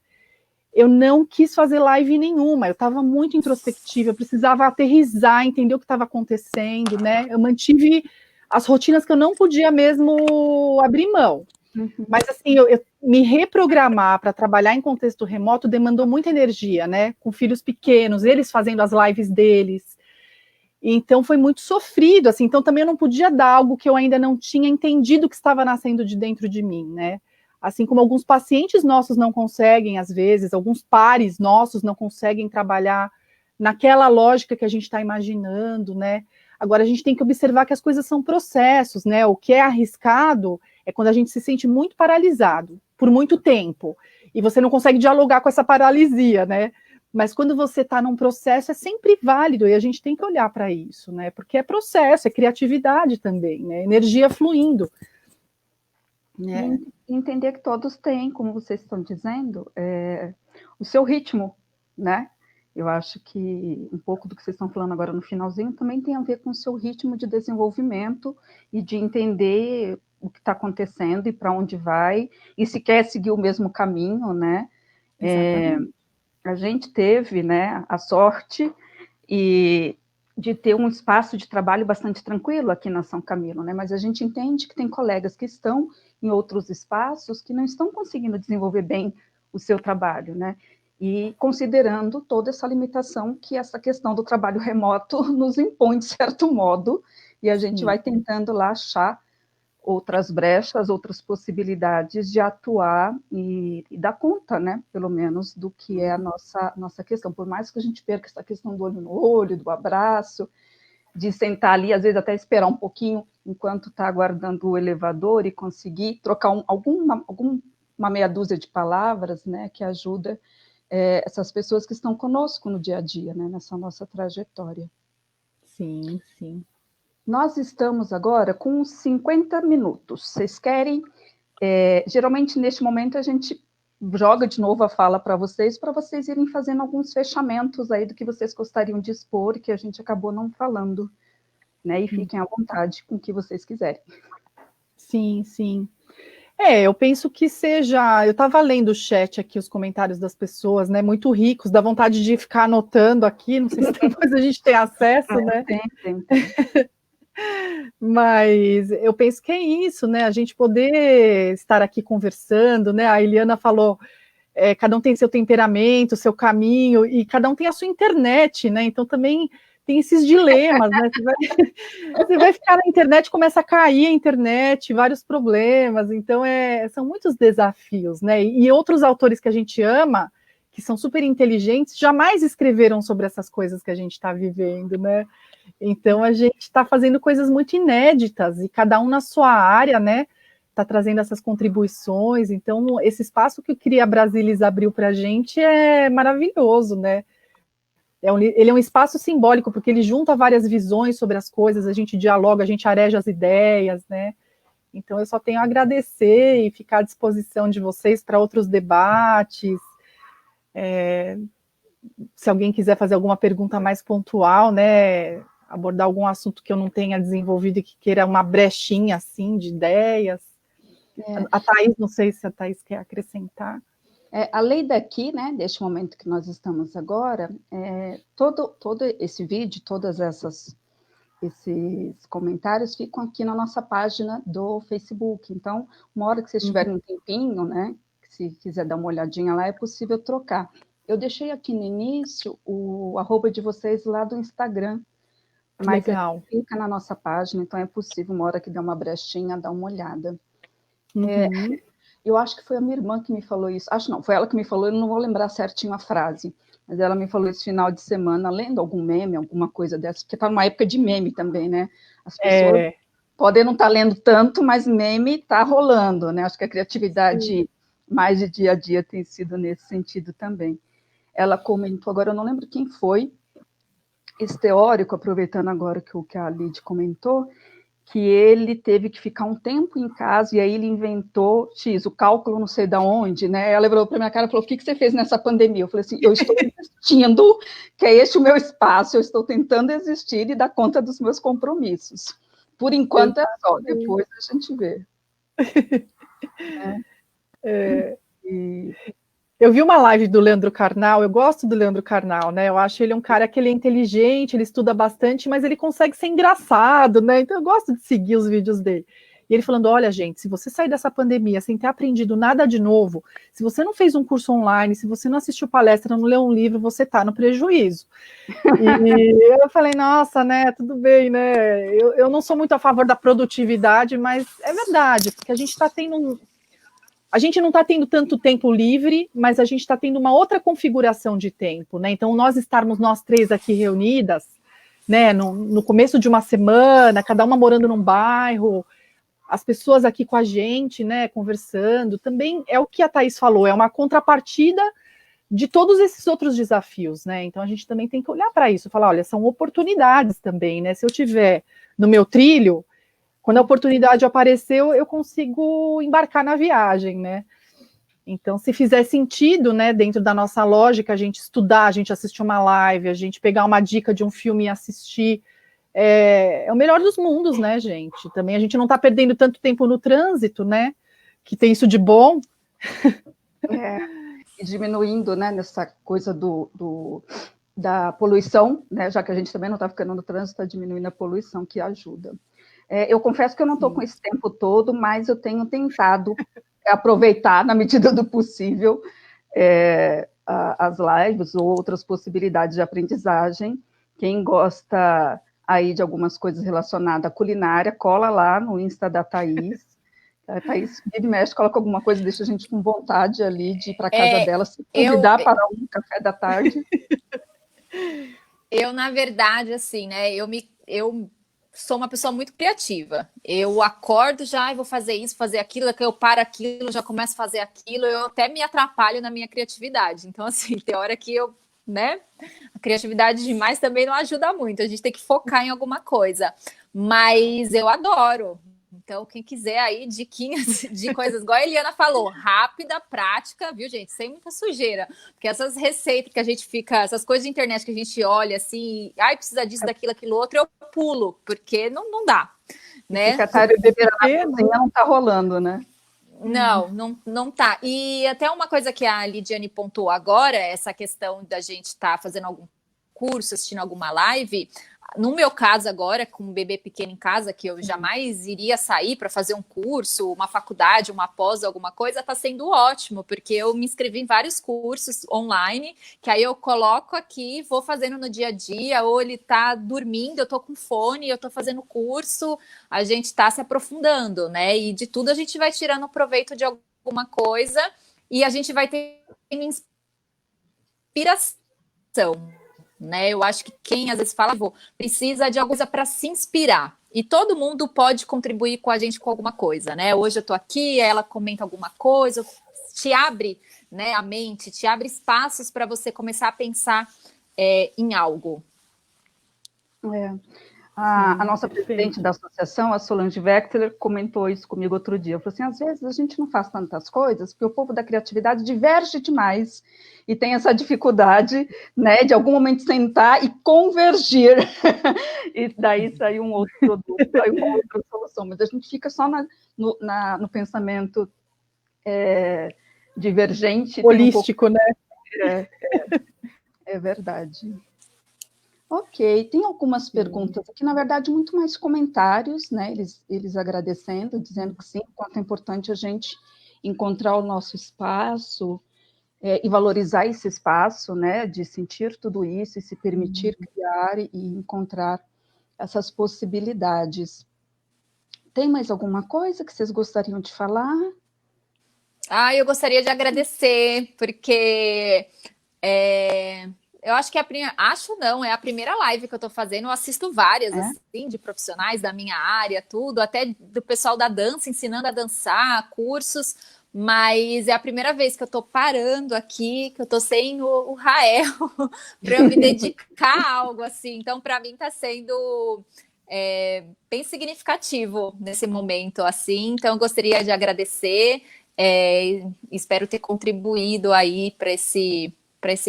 eu não quis fazer live nenhuma, eu estava muito introspectiva, eu precisava aterrissar, entender o que estava acontecendo, né? Eu mantive as rotinas que eu não podia mesmo abrir mão. Mas, assim, eu me reprogramar para trabalhar em contexto remoto demandou muita energia, né? Com filhos pequenos, eles fazendo as lives deles. Então, foi muito sofrido, assim. Então, também eu não podia dar algo que eu ainda não tinha entendido que estava nascendo de dentro de mim, né? Assim como alguns pacientes nossos não conseguem, às vezes, alguns pares nossos não conseguem trabalhar naquela lógica que a gente está imaginando, né? Agora, a gente tem que observar que as coisas são processos, né? O que é arriscado é quando a gente se sente muito paralisado por muito tempo e você não consegue dialogar com essa paralisia, né? Mas quando você está num processo, é sempre válido e a gente tem que olhar para isso, né? Porque é processo, é criatividade também, né? Energia fluindo. Né? Entender que todos têm, como vocês estão dizendo, o seu ritmo, né? Eu acho que um pouco do que vocês estão falando agora no finalzinho também tem a ver com o seu ritmo de desenvolvimento e de entender o que está acontecendo e para onde vai, e se quer seguir o mesmo caminho, né? A gente teve, né, a sorte de ter um espaço de trabalho bastante tranquilo aqui na São Camilo, né? Mas a gente entende que tem colegas que estão em outros espaços que não estão conseguindo desenvolver bem o seu trabalho, né? E considerando toda essa limitação que essa questão do trabalho remoto nos impõe, de certo modo, e a gente vai tentando lá achar outras brechas, outras possibilidades de atuar e dar conta, né, pelo menos, do que é a nossa questão. Por mais que a gente perca essa questão do olho no olho, do abraço, de sentar ali, às vezes até esperar um pouquinho enquanto está aguardando o elevador e conseguir trocar uma meia dúzia de palavras, né, que ajuda essas pessoas que estão conosco no dia a dia, né, nessa nossa trajetória. Sim, sim. Nós estamos agora com 50 minutos. Vocês querem? Geralmente, neste momento, a gente joga de novo a fala para vocês irem fazendo alguns fechamentos aí do que vocês gostariam de expor, que a gente acabou não falando, né? E fiquem à vontade com o que vocês quiserem. Sim, sim. Eu penso que seja. Eu estava lendo o chat aqui, os comentários das pessoas, né? Muito ricos, dá vontade de ficar anotando aqui. Não sei se depois a gente tem acesso, né? Tem. Mas eu penso que é isso, né? A gente poder estar aqui conversando, né? A Eliana falou, cada um tem seu temperamento, seu caminho, e cada um tem a sua internet, né? Então também tem esses dilemas, né? Você vai ficar na internet, começa a cair a internet, vários problemas, então são muitos desafios, né? E outros autores que a gente ama, que são super inteligentes, jamais escreveram sobre essas coisas que a gente está vivendo, né? Então a gente está fazendo coisas muito inéditas, e cada um na sua área, né? Está trazendo essas contribuições. Então, esse espaço que o Cria Brasilis abriu para a gente é maravilhoso, né? Ele é um espaço simbólico, porque ele junta várias visões sobre as coisas, a gente dialoga, a gente areja as ideias, né? Então, eu só tenho a agradecer e ficar à disposição de vocês para outros debates. Se alguém quiser fazer alguma pergunta mais pontual, né? Abordar algum assunto que eu não tenha desenvolvido e que queira uma brechinha, assim, de ideias. A Thaís, não sei se a Thaís quer acrescentar. A lei daqui, né, deste momento que nós estamos agora, todo esse vídeo, esses comentários ficam aqui na nossa página do Facebook. Então, uma hora que vocês tiverem um tempinho, né, se quiser dar uma olhadinha lá, é possível trocar. Eu deixei aqui no início o @ de vocês lá do Instagram, mas fica na nossa página, então é possível, uma hora que der uma brechinha, dar uma olhada. Eu acho que foi a minha irmã que me falou isso. Acho não, foi ela que me falou, eu não vou lembrar certinho a frase, mas ela me falou esse final de semana, lendo algum meme, alguma coisa dessa, porque está numa época de meme também, né? As pessoas podem não estar lendo tanto, mas meme está rolando, né? Acho que a criatividade mais de dia a dia tem sido nesse sentido também. Ela comentou, agora eu não lembro quem foi, esse teórico, aproveitando agora que a Lid comentou, que ele teve que ficar um tempo em casa, e aí ele inventou o cálculo não sei de onde, né? Ela olhou para minha cara e falou, o que você fez nessa pandemia? Eu falei assim, eu estou existindo, que é este o meu espaço, eu estou tentando existir e dar conta dos meus compromissos. Por enquanto é só, depois a gente vê. Eu vi uma live do Leandro Carnal, eu gosto do Leandro Carnal, né? Eu acho ele um cara que ele é inteligente, ele estuda bastante, mas ele consegue ser engraçado, né? Então eu gosto de seguir os vídeos dele. E ele falando, olha, gente, se você sair dessa pandemia sem ter aprendido nada de novo, se você não fez um curso online, se você não assistiu palestra, não leu um livro, você tá no prejuízo. E eu falei, nossa, né, tudo bem, né? Eu não sou muito a favor da produtividade, mas é verdade, porque a gente está tendo a gente não está tendo tanto tempo livre, mas a gente está tendo uma outra configuração de tempo, né? Então, nós três aqui reunidas, né, no começo de uma semana, cada uma morando num bairro, as pessoas aqui com a gente, né, conversando, também é o que a Thaís falou, é uma contrapartida de todos esses outros desafios, né? Então, a gente também tem que olhar para isso, falar, olha, são oportunidades também, né? Se eu tiver no meu trilho, quando a oportunidade apareceu, eu consigo embarcar na viagem, né? Então, se fizer sentido, né, dentro da nossa lógica, a gente estudar, a gente assistir uma live, a gente pegar uma dica de um filme e assistir, é o melhor dos mundos, né, gente? Também a gente não está perdendo tanto tempo no trânsito, né? Que tem isso de bom. E diminuindo, né, nessa coisa da poluição, né? Já que a gente também não está ficando no trânsito, está diminuindo a poluição, que ajuda. Eu confesso que eu não estou com esse tempo todo, mas eu tenho tentado aproveitar, na medida do possível, as lives ou outras possibilidades de aprendizagem. Quem gosta aí de algumas coisas relacionadas à culinária, cola lá no Insta da Thaís. A Thaís vira e mexe, coloca alguma coisa, deixa a gente com vontade ali de ir para a casa dela, se convidar para um café da tarde. Na verdade, assim, né, eu sou uma pessoa muito criativa. Eu acordo já e vou fazer isso, fazer aquilo, que eu paro aquilo, já começo a fazer aquilo, eu até me atrapalho na minha criatividade. Então, assim, tem hora que né? A criatividade demais também não ajuda muito, a gente tem que focar em alguma coisa. Mas eu adoro. Então, quem quiser aí, diquinhas de coisas, igual a Eliana falou, rápida, prática, viu, gente? Sem muita sujeira. Porque essas receitas que a gente fica, essas coisas de internet que a gente olha assim, precisa disso, daquilo, aquilo outro, eu pulo, porque não dá, né? Fica a tarefa na cozinha, não tá rolando, né? Não tá. E até uma coisa que a Lidiane pontuou agora, essa questão da gente estar fazendo algum curso, assistindo alguma live. No meu caso agora, com um bebê pequeno em casa, que eu jamais iria sair para fazer um curso, uma faculdade, uma pós, alguma coisa, está sendo ótimo, porque eu me inscrevi em vários cursos online, que aí eu coloco aqui, vou fazendo no dia a dia, ou ele está dormindo, eu estou com fone, eu estou fazendo curso, a gente está se aprofundando, né? E de tudo a gente vai tirando proveito de alguma coisa e a gente vai ter inspiração. Né? Eu acho que quem às vezes fala, precisa de alguma coisa para se inspirar. E todo mundo pode contribuir com a gente com alguma coisa, né? Hoje eu estou aqui, ela comenta alguma coisa, te abre, né, a mente, te abre espaços para você começar a pensar em algo. A nossa presidente da associação, a Solange Wechsler, comentou isso comigo outro dia. Falou assim, às vezes a gente não faz tantas coisas porque o povo da criatividade diverge demais e tem essa dificuldade, né, de algum momento sentar e convergir. E daí sai um outro produto, sai uma outra solução. Mas a gente fica só no pensamento divergente. Holístico, né? É verdade. Ok, tem algumas perguntas aqui, na verdade, muito mais comentários, né? Eles agradecendo, dizendo que sim, quanto é importante a gente encontrar o nosso espaço e valorizar esse espaço, né? De sentir tudo isso e se permitir criar e encontrar essas possibilidades. Tem mais alguma coisa que vocês gostariam de falar? Eu gostaria de agradecer, porque eu acho que é a primeira live que eu tô fazendo, eu assisto várias, assim, de profissionais da minha área, tudo, até do pessoal da dança, ensinando a dançar, cursos, mas é a primeira vez que eu tô parando aqui, que eu tô sem o Rael, para eu me dedicar a algo, assim, então para mim tá sendo bem significativo nesse momento, assim, então eu gostaria de agradecer, espero ter contribuído aí para esse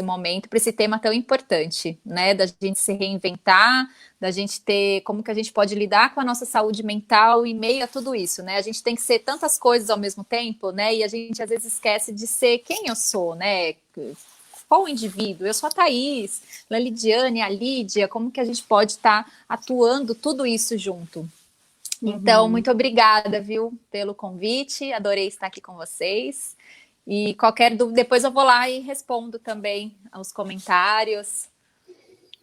momento, para esse tema tão importante, né? Da gente se reinventar, da gente ter como que a gente pode lidar com a nossa saúde mental em meio a tudo isso, né? A gente tem que ser tantas coisas ao mesmo tempo, né? E a gente às vezes esquece de ser quem eu sou, né? Qual o indivíduo? Eu sou a Thaís, a Lidiane, a Lídia, como que a gente pode estar atuando tudo isso junto? Então, muito obrigada, viu, pelo convite, adorei estar aqui com vocês. E qualquer dúvida, depois eu vou lá e respondo também aos comentários.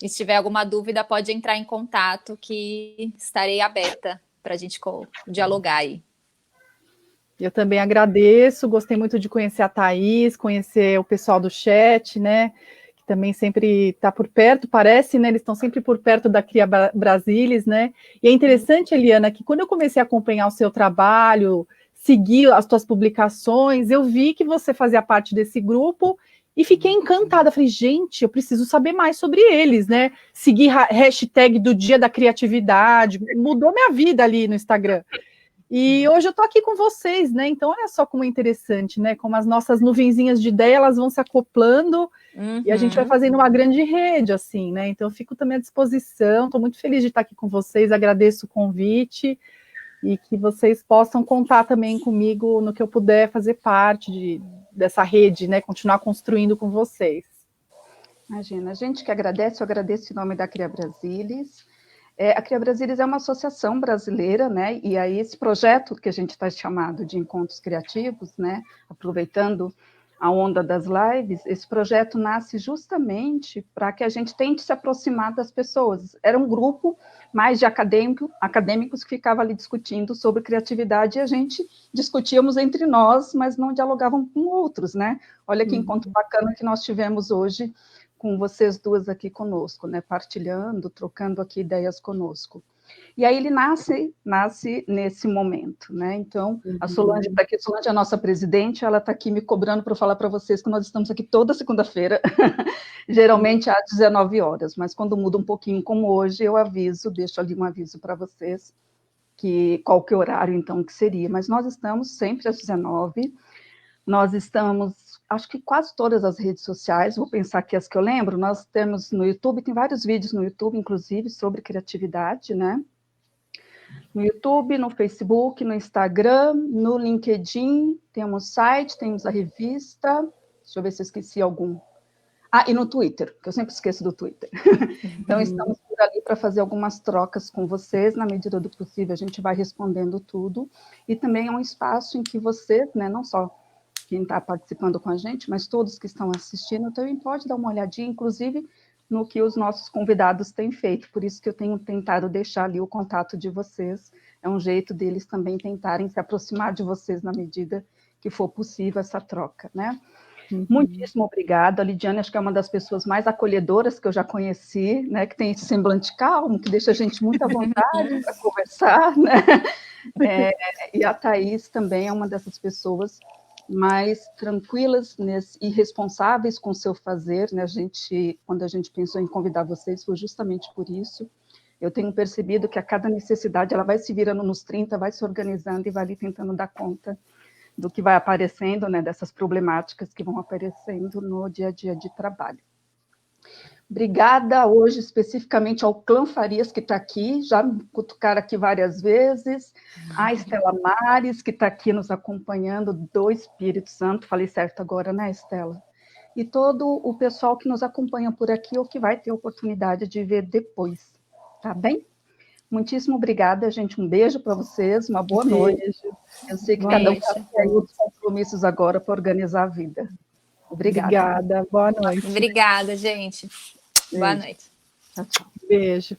E se tiver alguma dúvida, pode entrar em contato, que estarei aberta para a gente dialogar aí. Eu também agradeço, gostei muito de conhecer a Thaís, conhecer o pessoal do chat, né? Que também sempre está por perto, parece, né? Eles estão sempre por perto da Cria Brasilis, né? E é interessante, Eliana, que quando eu comecei a acompanhar o seu trabalho, seguir as tuas publicações, eu vi que você fazia parte desse grupo e fiquei encantada. Falei, gente, eu preciso saber mais sobre eles, né? Seguir hashtag do Dia da Criatividade, mudou minha vida ali no Instagram. E hoje eu tô aqui com vocês, né? Então, olha só como é interessante, né? Como as nossas nuvenzinhas de ideia, elas vão se acoplando e a gente vai fazendo uma grande rede, assim, né? Então, eu fico também à disposição, estou muito feliz de estar aqui com vocês, agradeço o convite e que vocês possam contar também comigo no que eu puder fazer parte dessa rede, né? Continuar construindo com vocês. Imagina, a gente que agradece, eu agradeço em nome da Cria Brasilis. A Cria Brasilis é uma associação brasileira, né? E aí esse projeto que a gente está chamado de Encontros Criativos, né? Aproveitando a onda das lives, esse projeto nasce justamente para que a gente tente se aproximar das pessoas. Era um grupo mais de acadêmicos que ficava ali discutindo sobre criatividade e a gente discutíamos entre nós, mas não dialogavam com outros, né? Olha que encontro bacana que nós tivemos hoje com vocês duas aqui conosco, né, partilhando, trocando aqui ideias conosco. E aí ele nasce nesse momento, né, então a Solange está aqui, Solange é a nossa presidente, ela está aqui me cobrando para falar para vocês que nós estamos aqui toda segunda-feira, geralmente às 19 horas, mas quando muda um pouquinho como hoje, eu aviso, deixo ali um aviso para vocês, qual que é o horário então que seria, mas nós estamos sempre às 19, nós estamos, acho que quase todas as redes sociais, vou pensar aqui as que eu lembro, nós temos no YouTube, tem vários vídeos no YouTube, inclusive, sobre criatividade, né? No YouTube, no Facebook, no Instagram, no LinkedIn, temos site, temos a revista, deixa eu ver se eu esqueci algum. Ah, e no Twitter, que eu sempre esqueço do Twitter. Então, estamos por ali para fazer algumas trocas com vocês, na medida do possível, a gente vai respondendo tudo, e também é um espaço em que você, né, não só quem está participando com a gente, mas todos que estão assistindo, também pode dar uma olhadinha, inclusive, no que os nossos convidados têm feito, por isso que eu tenho tentado deixar ali o contato de vocês, é um jeito deles também tentarem se aproximar de vocês na medida que for possível essa troca, né? Muitíssimo obrigada. A Lidiane, acho que é uma das pessoas mais acolhedoras que eu já conheci, né? Que tem esse semblante calmo, que deixa a gente muito à vontade para conversar, né? E a Thaís também é uma dessas pessoas mais tranquilas e responsáveis com o seu fazer, né? Quando a gente pensou em convidar vocês, foi justamente por isso. Eu tenho percebido que a cada necessidade ela vai se virando nos 30, vai se organizando e vai ali tentando dar conta do que vai aparecendo, né, dessas problemáticas que vão aparecendo no dia a dia de trabalho. Obrigada hoje especificamente ao Clã Farias, que está aqui, já me cutucaram aqui várias vezes, a Estela Mares, que está aqui nos acompanhando, do Espírito Santo, falei certo agora, né, Estela? E todo o pessoal que nos acompanha por aqui ou que vai ter a oportunidade de ver depois, tá bem? Muitíssimo obrigada, gente. Um beijo para vocês, uma boa noite. Eu sei que cada um tem outros compromissos agora para organizar a vida. Obrigada. Obrigada, boa noite. Obrigada, gente. Boa noite. Tchau, tchau. Beijo.